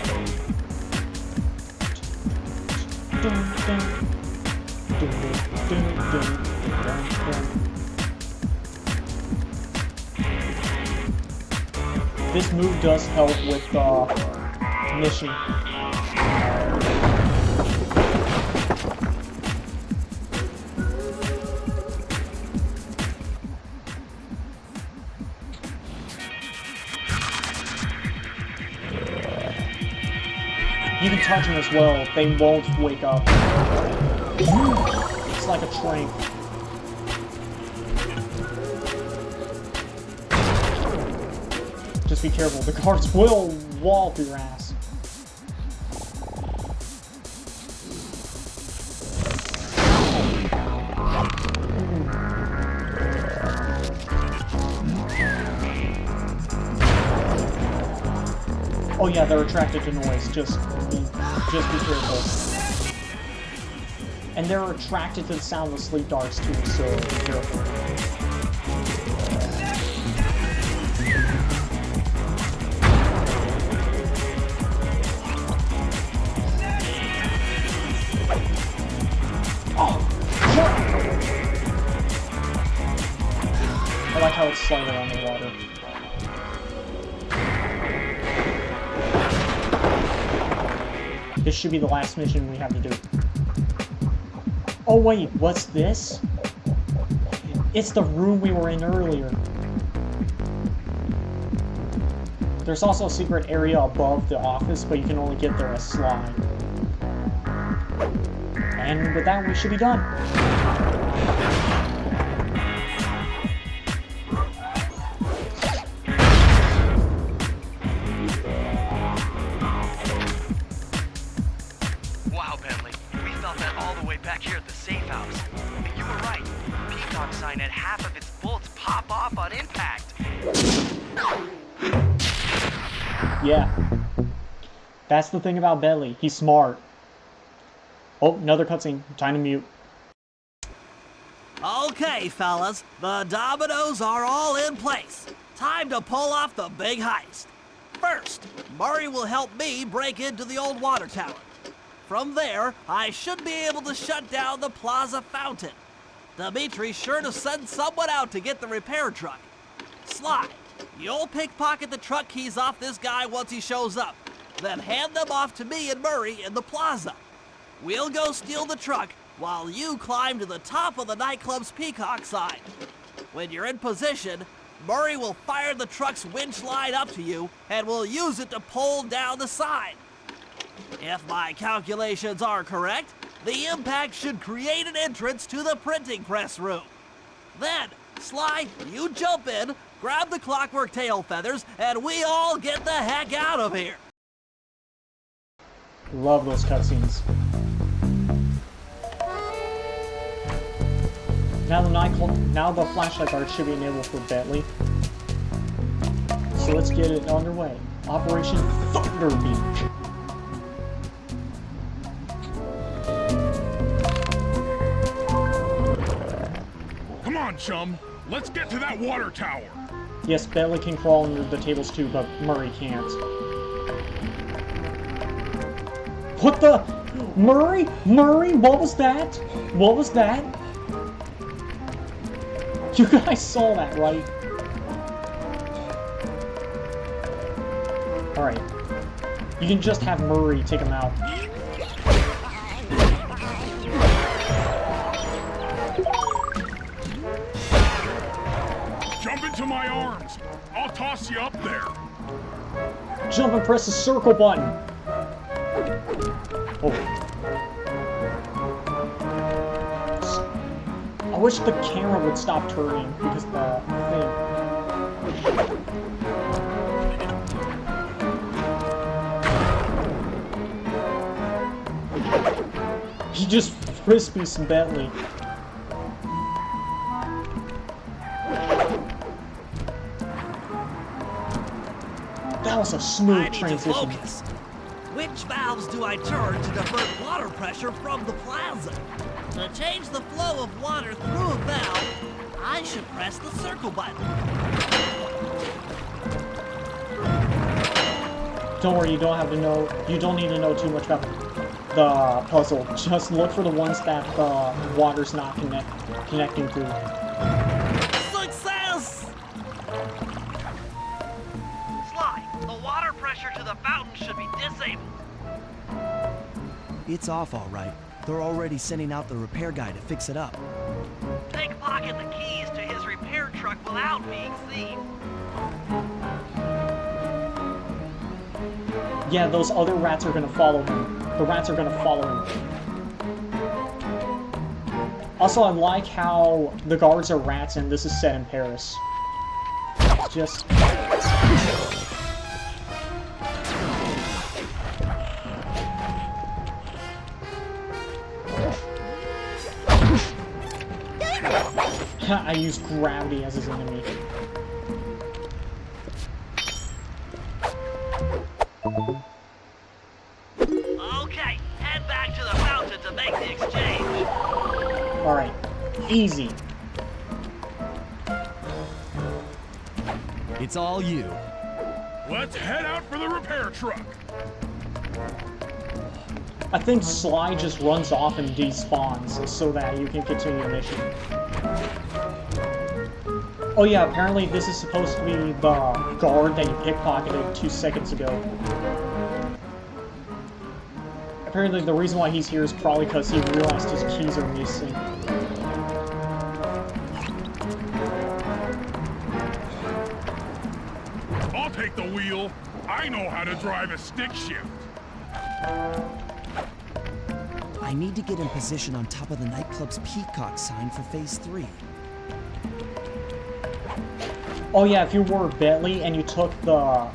This move does help with mission. You can touch them as well, they won't wake up. It's like a train. Just be careful, the guards will wallop your ass. Oh yeah, they're attracted to noise, just be careful. And they're attracted to the sound of sleep darts too, so be careful. I like how it's sliding on the water. This should be the last mission we have to do. Oh wait, what's this? It's the room we were in earlier. There's also a secret area above the office, but you can only get there as Sly. And with that, we should be done. Wow, Bentley, we felt that all the way back here at the safe house. And you were right. Peacock sign had half of its bolts pop off on impact. Yeah. That's the thing about Bentley. He's smart. Oh, another cutscene. Time to mute. Okay, fellas, the dominoes are all in place. Time to pull off the big heist. First, Murray will help me break into the old water tower. From there, I should be able to shut down the plaza fountain. Dimitri's sure to send someone out to get the repair truck. Sly, you'll pickpocket the truck keys off this guy once he shows up, then hand them off to me and Murray in the plaza. We'll go steal the truck while you climb to the top of the nightclub's peacock sign. When you're in position, Murray will fire the truck's winch line up to you and will use it to pull down the sign. If my calculations are correct, the impact should create an entrance to the printing press room. Then, Sly, you jump in, grab the clockwork tail feathers, and we all get the heck out of here. Love those cutscenes. Now the flashlight guard should be enabled for Bentley. So let's get it underway. Operation Thunder Beach. Come on, chum. Let's get to that water tower. Yes, Bentley can crawl under the tables too, but Murray can't. What the? Murray? Murray? What was that? What was that? You guys saw that, right? Alright. You can just have Murray take him out. into my arms. I'll toss you up there. Jump and press the circle button. Oh. I wish the camera would stop turning because the thing. He just frisbees some Bentley. That was a smooth transition. Which valves do I turn to divert water pressure from the plaza? To change the flow of water through a valve, I should press the circle button. Don't worry, you don't have to know. You don't need to know too much about the puzzle. Just look for the ones that the water's not connecting to. Success! Sly, the water pressure to the fountain should be disabled. It's off all right. They're already sending out the repair guy to fix it up. Pickpocket the keys to his repair truck without being seen. Yeah, those other rats are gonna follow him. The rats are gonna follow him. Also, I like how the guards are rats and this is set in Paris. It's just... I use gravity as his enemy. Okay, head back to the fountain to make the exchange. Alright, easy. It's all you. Let's head out for the repair truck. I think Sly just runs off and despawns so that you can continue the mission. Oh yeah, apparently this is supposed to be the guard that you pickpocketed 2 seconds ago. Apparently the reason why he's here is probably because he realized his keys are missing. I'll take the wheel. I know how to drive a stick shift. I need to get in position on top of the nightclub's peacock sign for phase 3. Oh yeah, if you were Bentley and you took the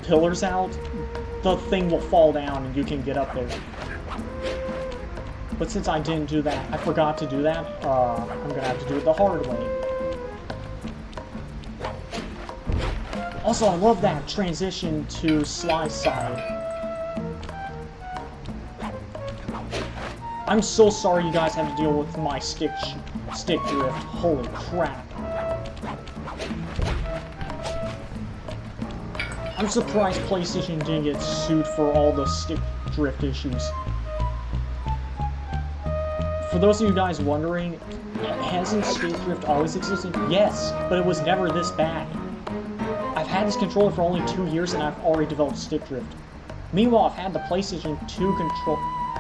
pillars out, the thing will fall down and you can get up there. But since I didn't do that, I forgot to do that, I'm gonna have to do it the hard way. Also, I love that transition to Sly's side. I'm so sorry you guys have to deal with my stick drift. Holy crap. I'm surprised PlayStation didn't get sued for all the stick drift issues. For those of you guys wondering, hasn't stick drift always existed? Yes, but it was never this bad. I've had this controller for only 2 years and I've already developed stick drift. Meanwhile, I've had the PlayStation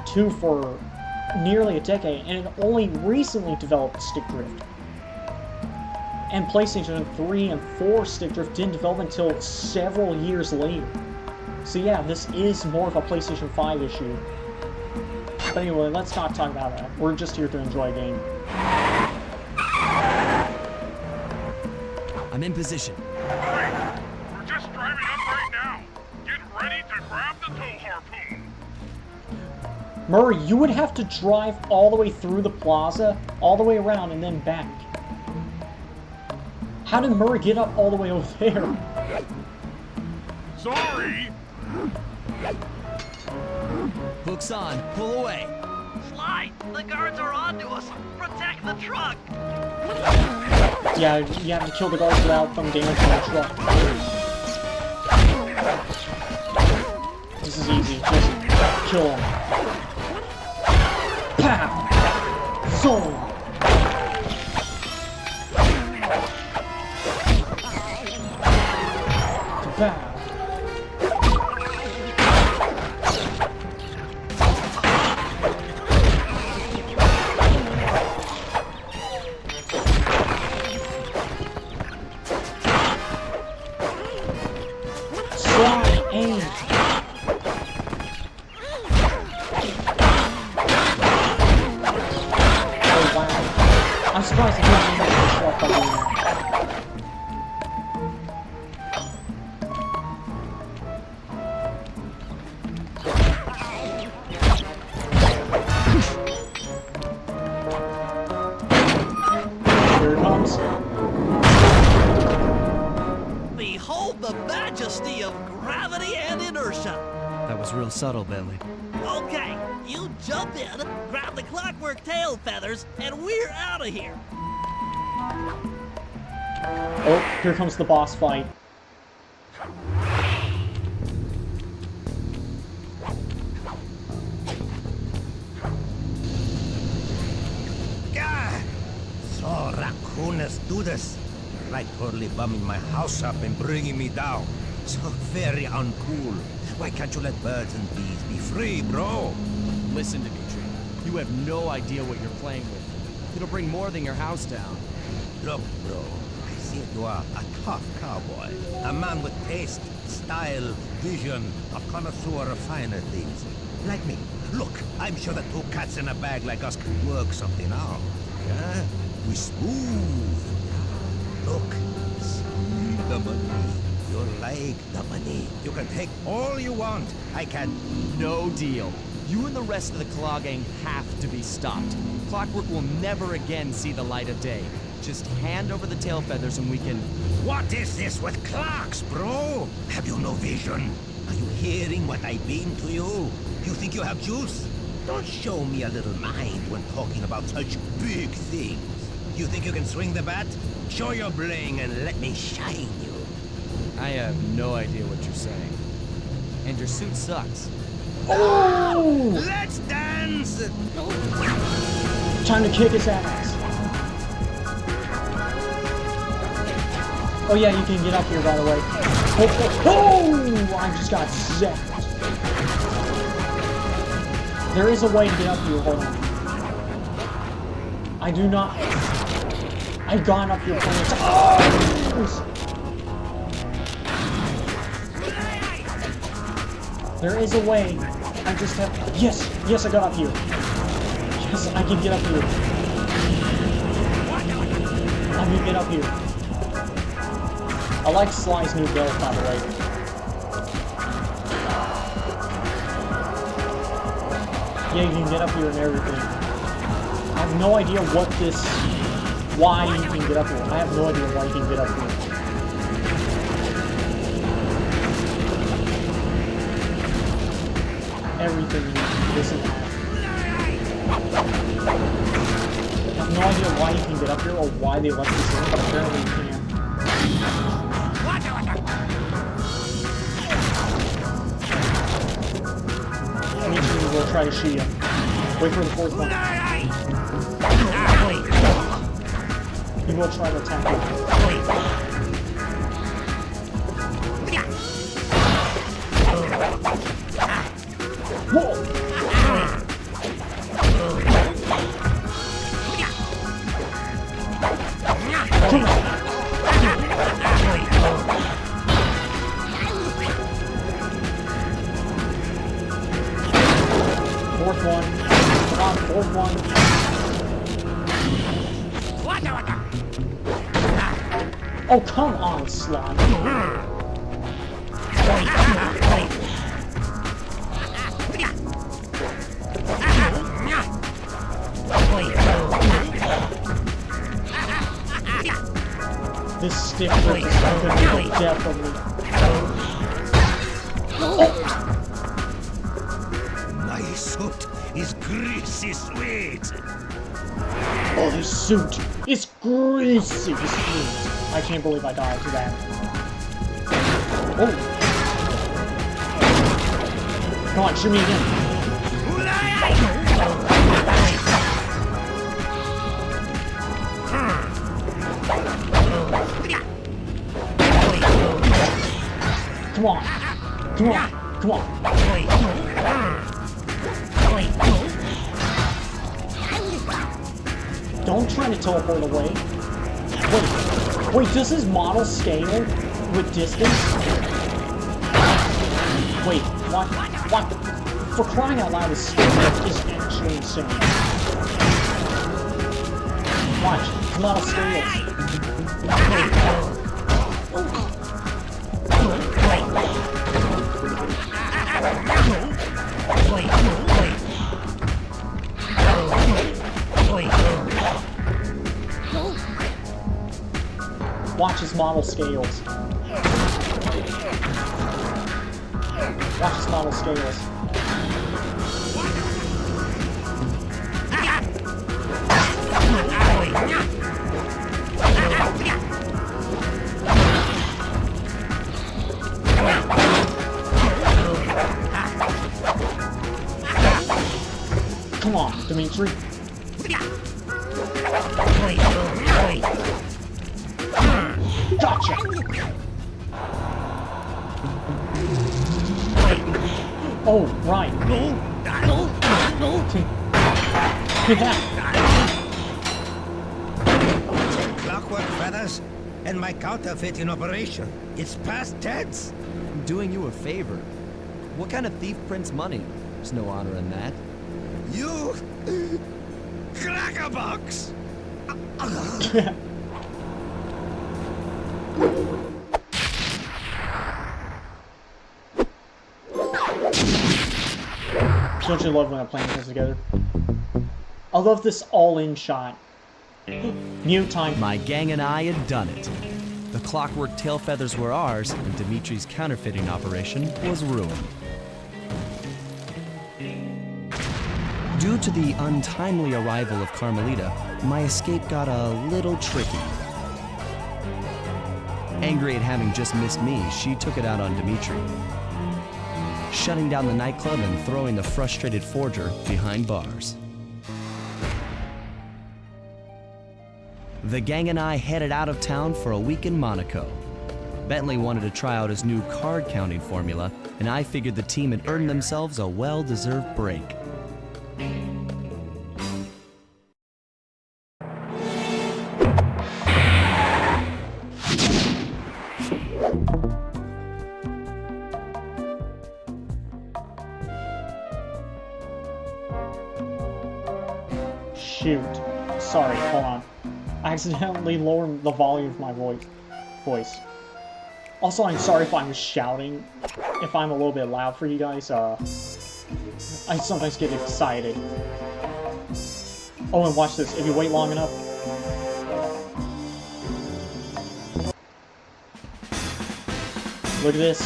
2 for nearly a decade and it only recently developed stick drift. And PlayStation 3 and 4 stick drift didn't develop until several years later. So yeah, this is more of a PlayStation 5 issue. But anyway, let's not talk about that. We're just here to enjoy a game. I'm in position. Hey, we're just driving up right now. Get ready to grab the tow harpoon. Murray, you would have to drive all the way through the plaza, all the way around, and then back. How did Murray get up all the way over there? Sorry. Hook's on. Pull away. Sly, the guards are onto us. Protect the truck. Yeah, you have to kill the guards without them damaging the truck. This is easy. Just kill them. Pow! Zone! Pow! surprised it doesn't make this stuff by doing that. Here it comes. Behold the majesty of gravity and inertia. That was real subtle, Bentley. Okay, you jump in, grab the clockwork tail feathers, and we're out of here. Oh, here comes the boss fight. Gah! So raccooners do this. Right totally bumming my house up and bringing me down. So very uncool. Why can't you let birds and bees be free, bro? Listen, Dimitri. You have no idea what you're playing with. It'll bring more than your house down. Look, bro. I see you are a tough cowboy. A man with taste, style, vision, a connoisseur of finer things. Like me. Look, I'm sure that two cats in a bag like us can work something out. Yeah? We smooth. Look, see the money. You like the money. You can take all you want. I can. No deal. You and the rest of the Claw gang have to be stopped. Clockwork will never again see the light of day. Just hand over the tail feathers and we can... What is this with clocks, bro? Have you no vision? Are you hearing what I beam to you? You think you have juice? Don't show me a little mind when talking about such big things. You think you can swing the bat? Show your bling and let me shine you. I have no idea what you're saying. And your suit sucks. Oh! Let's dance! Time to kick his ass. Oh yeah, you can get up here, by the way. Oh, I just got zapped. There is a way to get up here, hold on. I do not... I've gone up here plenty of times. Oh! There is a way. I just have... Yes! Yes, I got up here. Yes, I can get up here. I can get up here. I like Sly's new build, by the way. Yeah, you can get up here and everything. I have no idea what this... Why you can get up here. I have no idea why you can get up here. Everything this and that. I have no idea why you can get up here or why they let this in, but apparently you can. Me too, we'll try to shoot you. Wait for the fourth one. He will try to attack you. Whoa! Come on! Fourth one. Come on, fourth one. Oh, come on, Sly. This stick grip is going to be the death of me. My suit is greasy sweet. Oh, this suit is greasy sweet. I can't believe I died to that. Oh. Come on, shoot me again. Come on. Come on. Come on. Don't try to teleport away. Wait, does his model scale with distance? Wait, what? What? For crying out loud, his scale is actually insane. Watch. Come on, scales. Watch his model scales. Watch his model scales. Come on, Dimitri. Gotcha! Oh, right. Clockwork feathers and my counterfeit in operation. It's past tense. I'm doing you a favor. What kind of thief prints money? There's no honor in that. You... crackerbox! Don't you love when a plan comes together? I love this all-in shot. Mute time. My gang and I had done it. The clockwork tail feathers were ours, and Dimitri's counterfeiting operation was ruined. Due to the untimely arrival of Carmelita, my escape got a little tricky. Angry at having just missed me, she took it out on Dimitri, shutting down the nightclub and throwing the frustrated forger behind bars. The gang and I headed out of town for a week in Monaco. Bentley wanted to try out his new card counting formula, and I figured the team had earned themselves a well-deserved break. Shoot. Sorry, hold on. I accidentally lowered the volume of my voice. Also, I'm sorry if I'm shouting, if I'm a little bit loud for you guys. I sometimes get excited. Oh, and watch this. If you wait long enough... Look at this.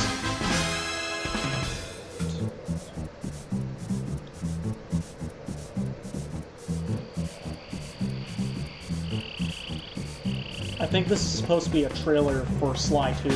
I think this is supposed to be a trailer for Sly 2.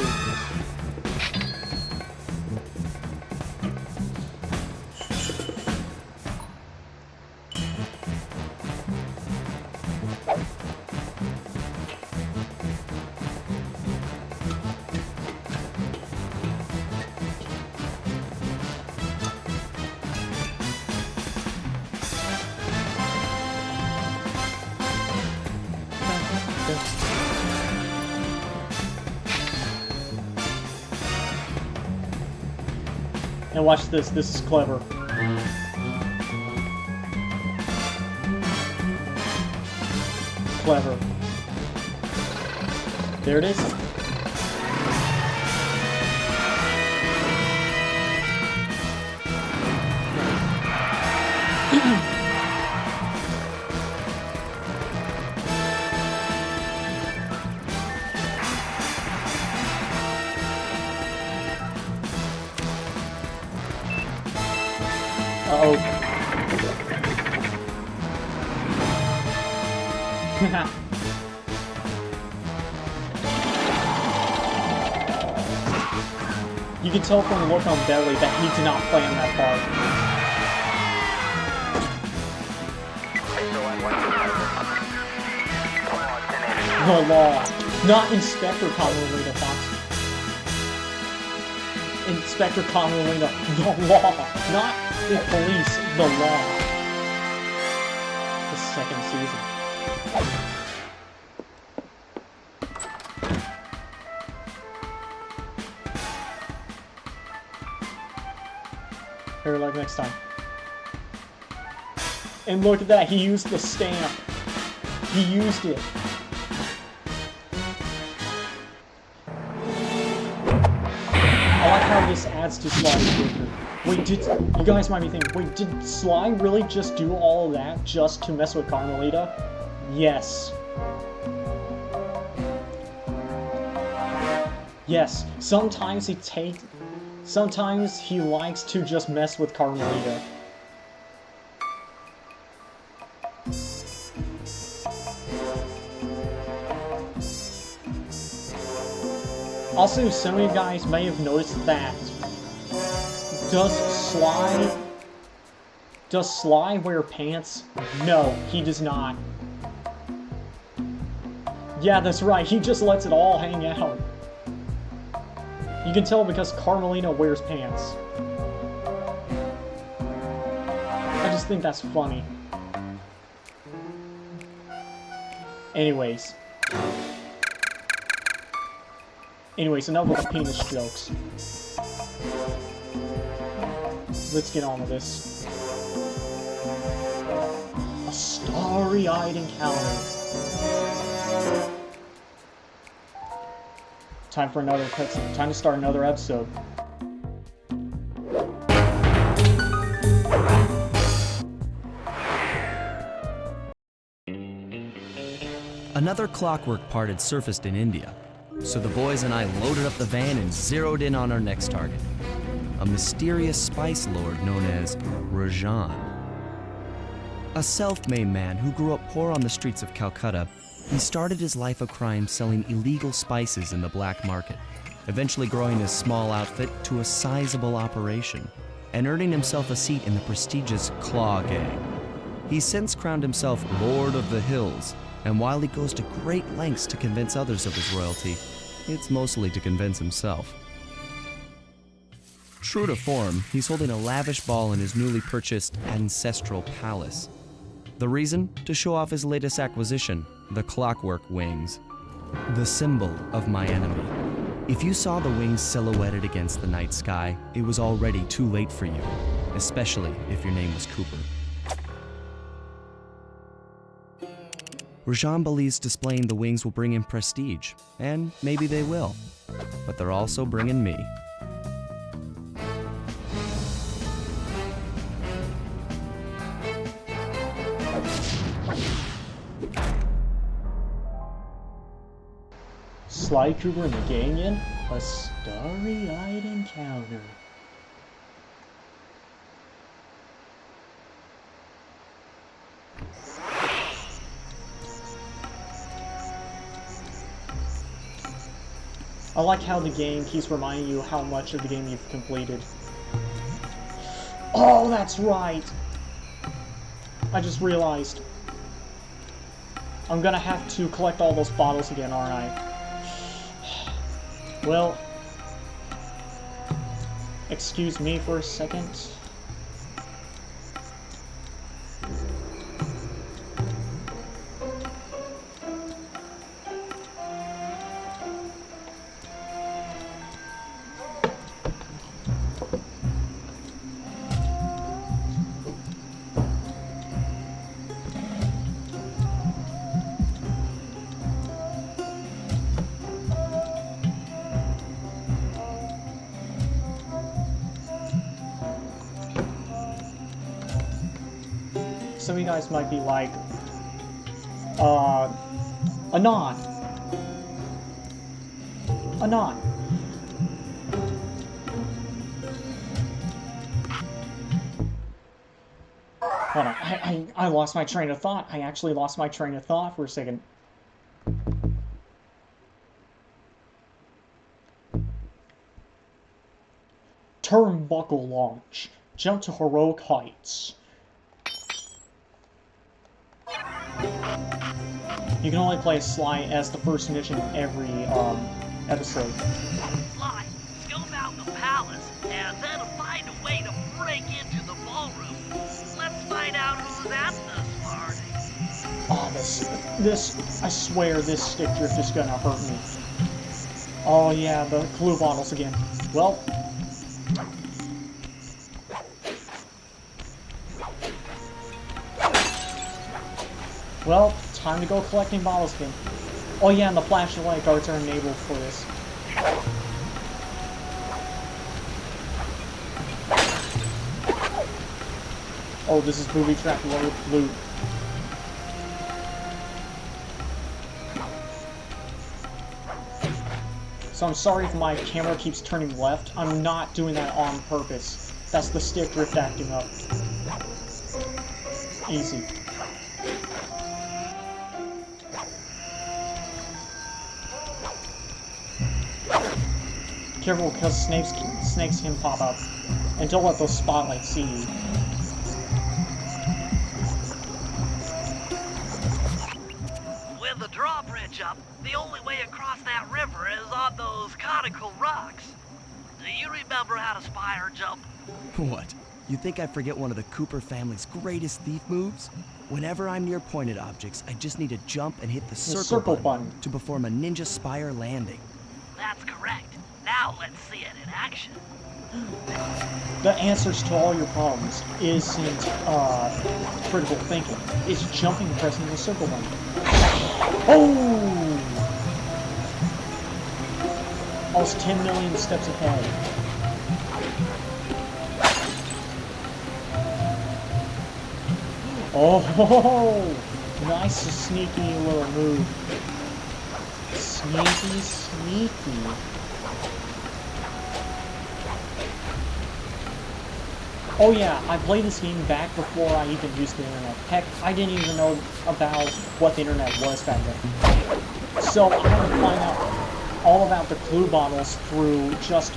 And watch this. This is clever. Clever. There it is. Uh-oh. You can tell from the look on Belly that he did not plan that part. The law. Not Inspector Carmelita Fox. Inspector Carmelita. The law. Not the police. The law. The second season. Better luck next time. And look at that, he used the stamp. He used it. I like how this adds to Sly's character. Wait, you guys might be thinking, wait, did Sly really just do all of that just to mess with Carmelita? Yes. Yes, sometimes he likes to just mess with Carmelita. Also, some of you guys may have noticed that. Does Sly wear pants? No, he does not. Yeah, that's right, he just lets it all hang out. You can tell because Carmelita wears pants. I just think that's funny. Anyways, enough with the penis jokes. Let's get on with this. A starry-eyed encounter. Time for another cutscene. Time to start another episode. Another clockwork part had surfaced in India, so the boys and I loaded up the van and zeroed in on our next target. A mysterious spice lord known as Rajan. A self-made man who grew up poor on the streets of Calcutta, he started his life of crime selling illegal spices in the black market, eventually growing his small outfit to a sizable operation, and earning himself a seat in the prestigious Claw Gang. He's since crowned himself Lord of the Hills, and while he goes to great lengths to convince others of his royalty, it's mostly to convince himself. True to form, he's holding a lavish ball in his newly purchased ancestral palace. The reason? To show off his latest acquisition, the clockwork wings. The symbol of my enemy. If you saw the wings silhouetted against the night sky, it was already too late for you, especially if your name was Cooper. Rajan believes displaying the wings will bring him prestige, and maybe they will, but they're also bringing me. Sly Cooper and the gang in a starry-eyed encounter. I like how the game keeps reminding you how much of the game you've completed. Oh, that's right! I just realized. I'm gonna have to collect all those bottles again, aren't I? Well, excuse me for a second. Some of you guys might be like, Anon. Anon. Hold on, I lost my train of thought. I actually lost my train of thought for a second. Turnbuckle launch. Jump to heroic heights. You can only play Sly as the first mission every episode. Sly, scope out the palace, and then find a way to break into the ballroom. Let's find out who's at this party. Oh, this, I swear this stick drift is gonna hurt me. Oh yeah, the clue bottles again. Well, time to go collecting bottles again. Oh yeah, and the flashlight guards are enabled for this. Oh, this is booby trap loot. So I'm sorry if my camera keeps turning left. I'm not doing that on purpose. That's the stick drift acting up. Easy. Careful, because snakes can pop up. And don't let those spotlights see you. With the drawbridge up, the only way across that river is on those conical rocks. Do you remember how to spire jump? What? You think I forget one of the Cooper family's greatest thief moves? Whenever I'm near pointed objects, I just need to jump and hit the circle button to perform a ninja spire landing. That's correct. Now let's see it in action. The answers to all your problems isn't critical thinking. It's jumping and pressing the circle button. Oh! I was 10 million steps ahead. Oh! Nice sneaky little move. Sneaky. Oh yeah, I played this game back before I even used the internet. Heck, I didn't even know about what the internet was back then. So I had to find out all about the clue bottles through just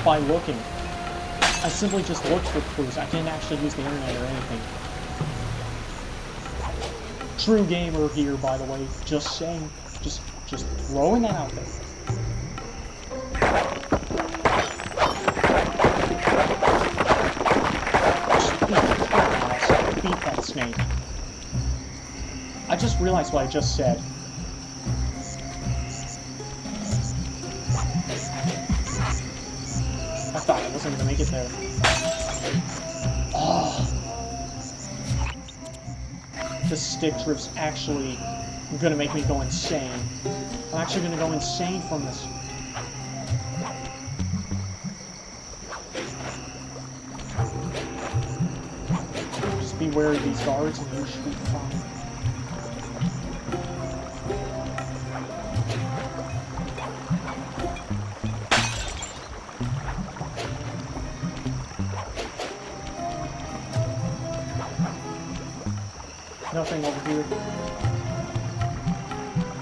by looking. I simply just looked for clues. I didn't actually use the internet or anything. True gamer here, by the way. Just saying. Just throwing that out there. Beat that snake. I just realized what I just said. I thought I wasn't gonna make it there. Oh. This stick drift's actually gonna make me go insane. I'm actually gonna go insane from this. Just be wary of these guards and you should be fine. Nothing over here.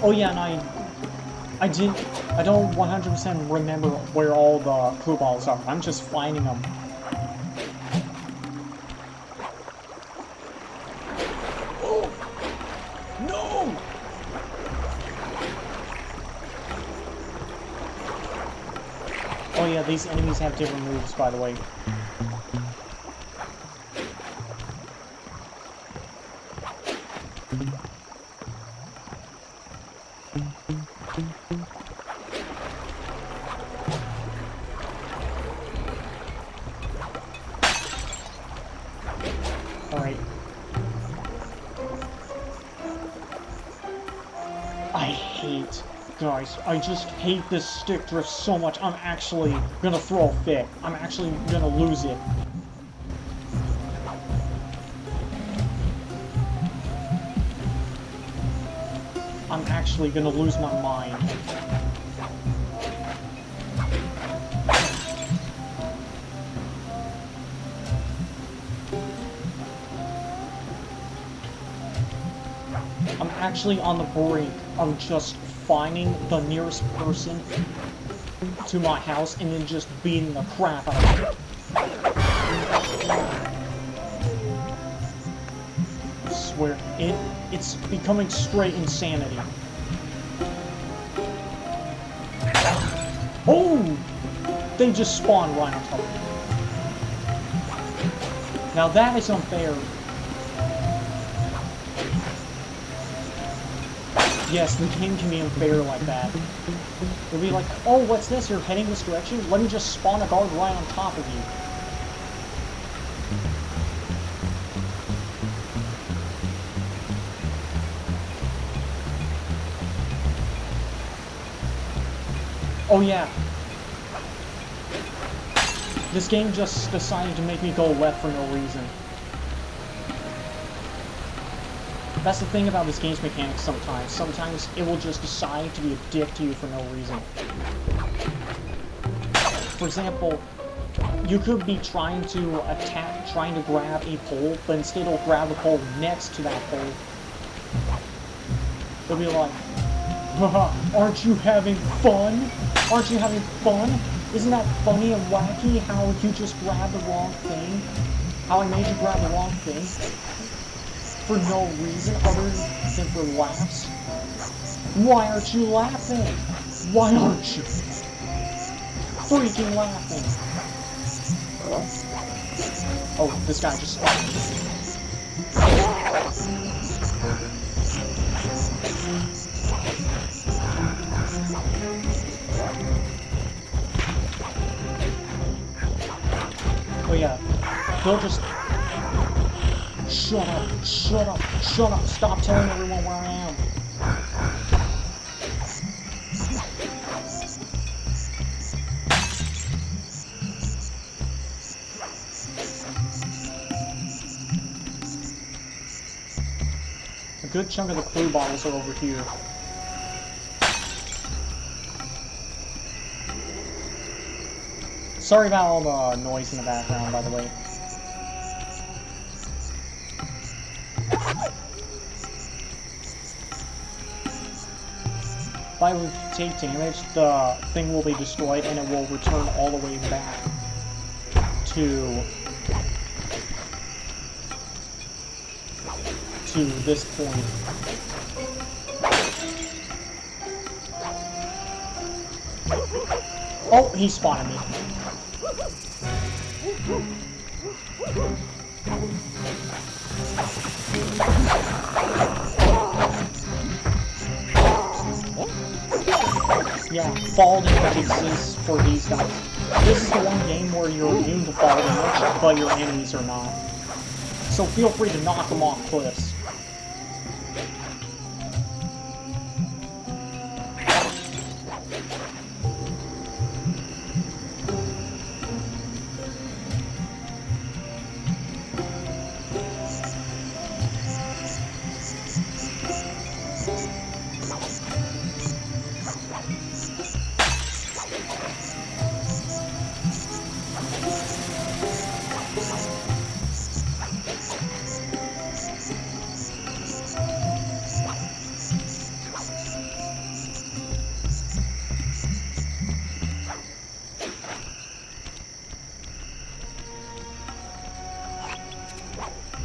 Oh yeah, and I don't 100% remember where all the clue balls are. I'm just finding them. Oh! No! Oh yeah, these enemies have different moves, by the way. Alright. Guys, I just hate this stick drift so much. I'm actually gonna throw a fit. I'm actually gonna lose it. I'm actually gonna lose my mind. I'm actually on the brink of just finding the nearest person to my house and then just beating the crap out of it. I swear, it's becoming straight insanity. Oh! They just spawned right on top of me. Now that is unfair. Yes, the game can be unfair like that. It'll be like, oh, what's this? You're heading this direction? Let me just spawn a guard right on top of you. Oh yeah. This game just decided to make me go left for no reason. That's the thing about this game's mechanics sometimes. Sometimes it will just decide to be a dick to you for no reason. For example, you could be trying to grab a pole, but instead it'll grab the pole next to that pole. It'll be like, haha, aren't you having fun? Aren't you having fun? Isn't that funny and wacky how you just grabbed the wrong thing? How I made you grab the wrong thing? For no reason other than for laughs? Why aren't you laughing? Why aren't you freaking laughing? Oh, this guy just spawned. Oh yeah, they'll just... Shut up, shut up, shut up, stop telling everyone where I am. A good chunk of the clue bottles are over here. Sorry about all the noise in the background, by the way. If I take damage, the thing will be destroyed and it will return all the way back to this point. Oh, he spotted me. Yeah, fall damage exists for these guys. This is the one game where you're immune to fall damage, but your enemies are not. So feel free to knock them off cliffs.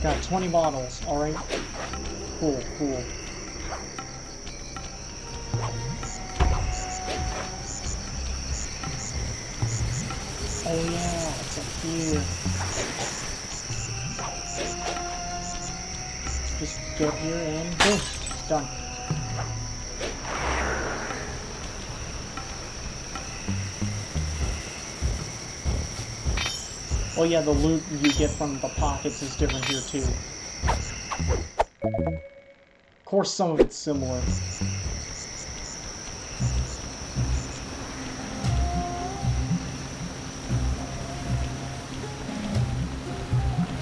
Got 20 bottles, alright? Cool, cool. Oh yeah, it's up here. Just get here and boom, done. Oh yeah, the loot you get from the pockets is different here too. Of course, some of it's similar.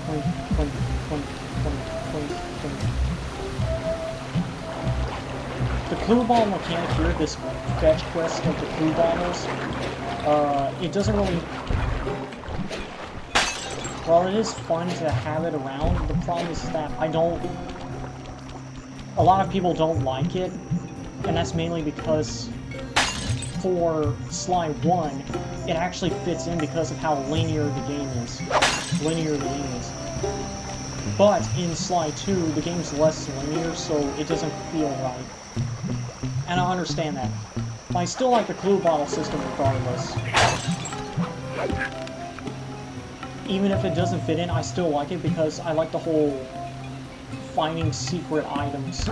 Clink, clink, clink, clink, clink, clink. The clue bottle mechanic here, this fetch quest of the clue bottles, it doesn't really... While it is fun to have it around, the problem is that a lot of people don't like it, and that's mainly because for Sly 1, it actually fits in because of how linear the game is. But in Sly 2, the game's less linear, so it doesn't feel right. And I understand that. But I still like the clue bottle system regardless. Even if it doesn't fit in, I still like it because I like the whole finding secret items.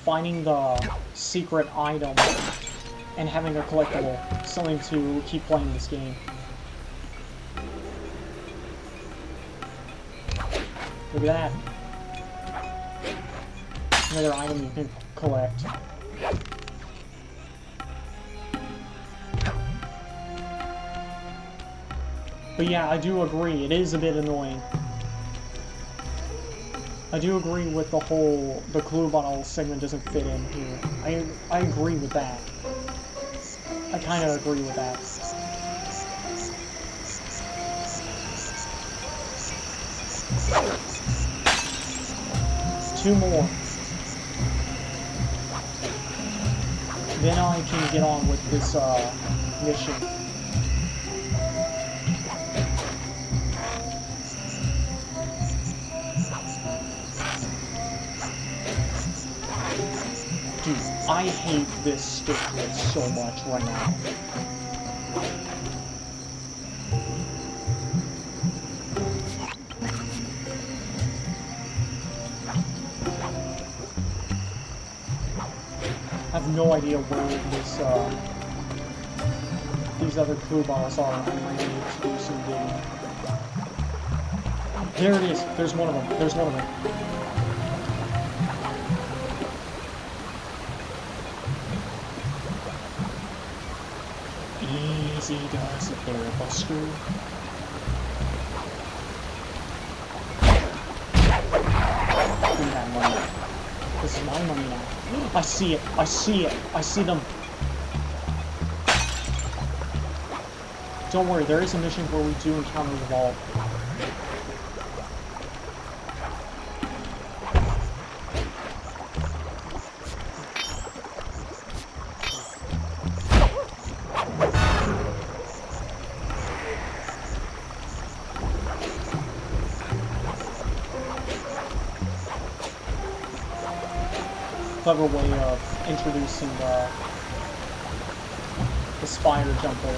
Finding the secret item and having a collectible. Something to keep playing this game. Look at that. Another item you can collect. But yeah, I do agree, it is a bit annoying. I do agree with the whole, the clue bottle segment doesn't fit in here. I agree with that. I kind of agree with that. Two more. Then I can get on with this mission. Dude, I hate this stick lift so much right now. I have no idea where this, these other clue balls are. I might need to do some digging. There it is. There's one of them. There's one of them. Easy does it there, Buster. Give me that money. This is my money now. I see it. I see it. I see them. Don't worry, there is a mission where we do encounter the vault. Clever way of introducing the spider jumper.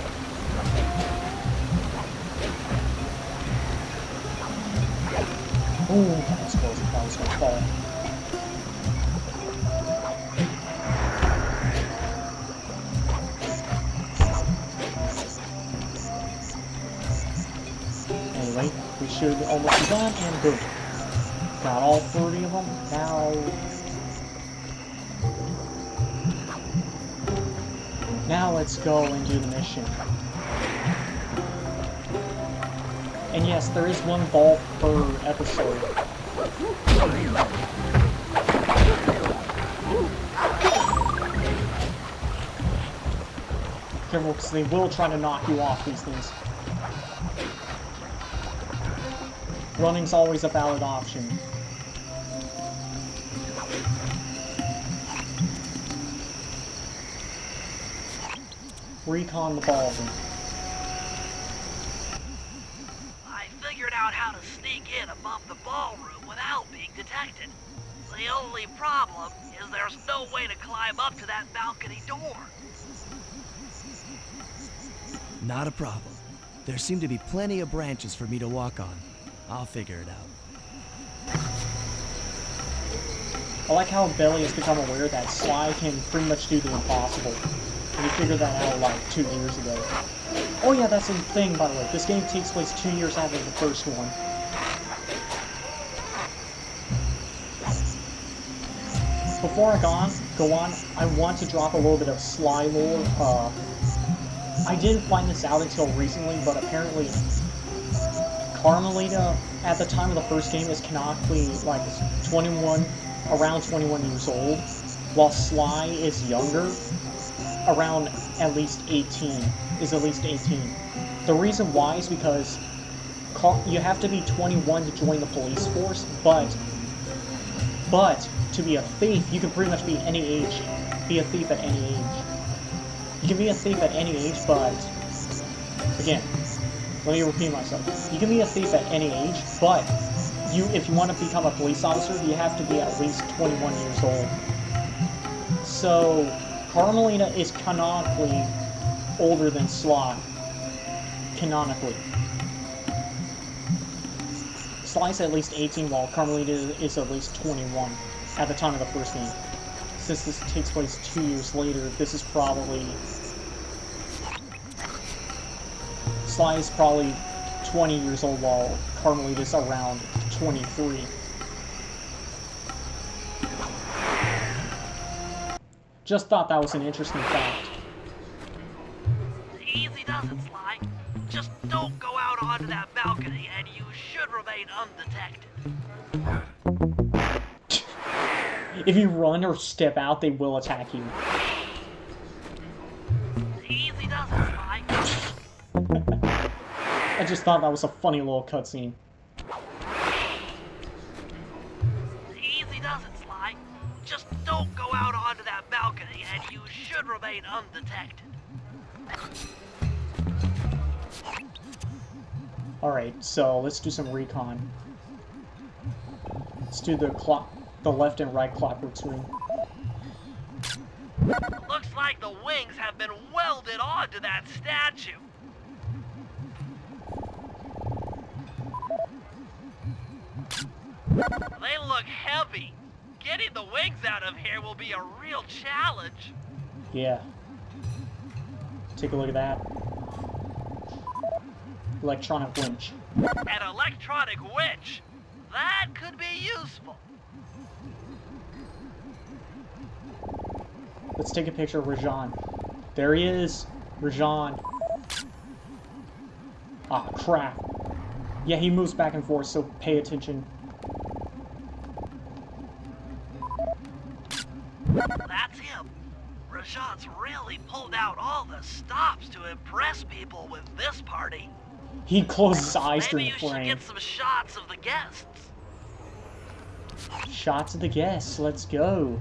Ooh, that was close. That was gonna fall. Anyway, we should almost be done, and boom. Got all 30 of them. Now let's go and do the mission. And yes, there is one vault per episode. Careful, because they will try to knock you off these things. Running's always a valid option. Recon the ballroom. I figured out how to sneak in above the ballroom without being detected. The only problem is there's no way to climb up to that balcony door. Not a problem. There seem to be plenty of branches for me to walk on. I'll figure it out. I like how Belly has become aware that Sly can pretty much do the impossible. We figured that out like 2 years ago. Oh yeah, that's the thing, by the way. This game takes place 2 years after the first one. Before I go on, I want to drop a little bit of Sly lore. I didn't find this out until recently, but apparently Carmelita, at the time of the first game, is canonically like 21, around 21 years old, while Sly is younger. Around at least 18, is at least 18. The reason why is because you have to be 21 to join the police force, but to be a thief, you can pretty much be any age. Be a thief at any age. You can be a thief at any age, but again, let me repeat myself. You can be a thief at any age, but if you want to become a police officer, you have to be at least 21 years old. So Carmelita is canonically older than Sly. Canonically. Sly's at least 18, while Carmelita is at least 21 at the time of the first game. Since this takes place 2 years later, this is probably... Sly is probably 20 years old, while Carmelita's around 23. Just thought that was an interesting fact. Easy does it, Sly. Just don't go out on remain undetected. If you run or step out, they will attack you. Easy does it, Sly. I just thought that was a funny little cutscene. Easy does it, Sly. Just don't go out onto that balcony and you should remain undetected. Alright, so let's do some recon. Let's do the left and right clockwork swing. Looks like the wings have been welded onto that statue. They look heavy. Getting the wings out of here will be a real challenge. Yeah. Take a look at that. Electronic winch. An electronic winch? That could be useful. Let's take a picture of Rajan. There he is. Rajan. Ah, crap. Yeah, he moves back and forth, so pay attention. That's him. Rajan's really pulled out all the stops to impress people with this party. He closed his eyes Maybe during you the should frame. get some shots of the guests. Shots of the guests. Let's go.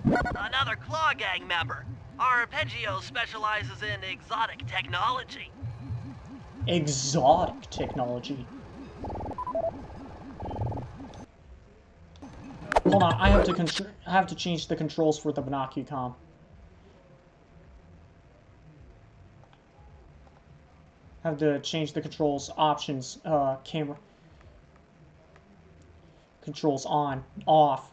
Another Claw Gang member. Arpeggio specializes in exotic technology. Exotic technology. Hold on, I have to change the controls for the Binocucom. Have to change the controls options, camera controls on, off.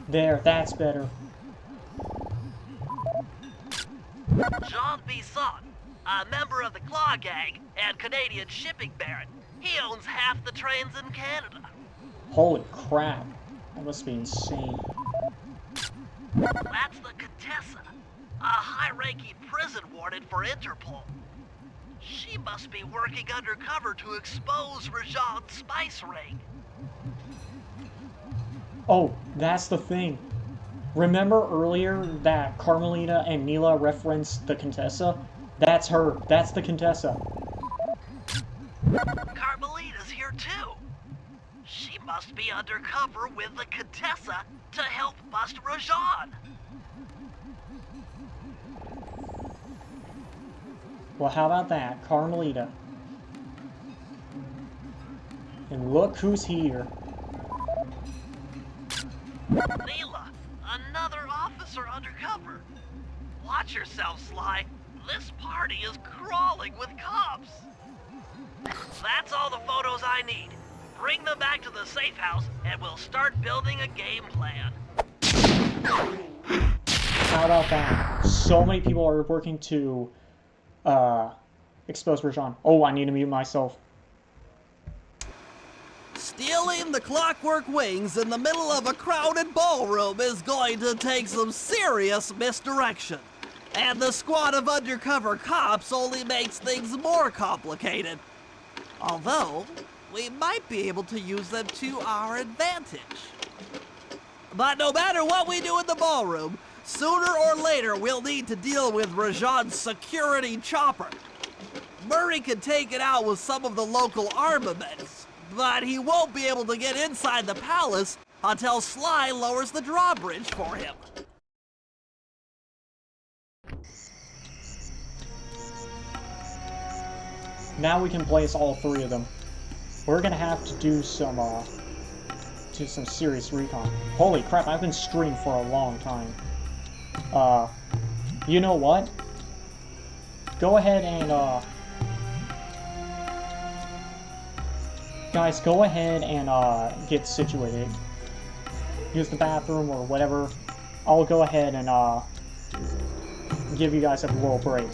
There, that's better. Jean Bisson, a member of the Claw Gang and Canadian shipping baron. He owns half the trains in Canada. Holy crap. That must be insane. That's the Contessa, a high-ranking prison warden for Interpol. She must be working undercover to expose Rajan's spice ring. Oh, that's the thing. Remember earlier that Carmelita and Mila referenced the Contessa? That's her. That's the Contessa. Carmelita's here too. She must be undercover with the Contessa to help bust Rajan. Well, how about that? Carmelita. And look who's here. Neela, another officer undercover. Watch yourself, Sly. This party is crawling with cops. That's all the photos I need. Bring them back to the safe house, and we'll start building a game plan. How about that? So many people are working to expose Rajan. Oh, I need to mute myself. Stealing the clockwork wings in the middle of a crowded ballroom is going to take some serious misdirection. And the squad of undercover cops only makes things more complicated. Although, we might be able to use them to our advantage. But no matter what we do in the ballroom, sooner or later we'll need to deal with Rajan's security chopper. Murray can take it out with some of the local armaments, but he won't be able to get inside the palace until Sly lowers the drawbridge for him. Now we can place all three of them. We're gonna have to do some serious recon. Holy crap, I've been streaming for a long time. You know what? Go ahead and, guys, go ahead and, get situated. Use the bathroom or whatever. I'll go ahead and, give you guys a little break.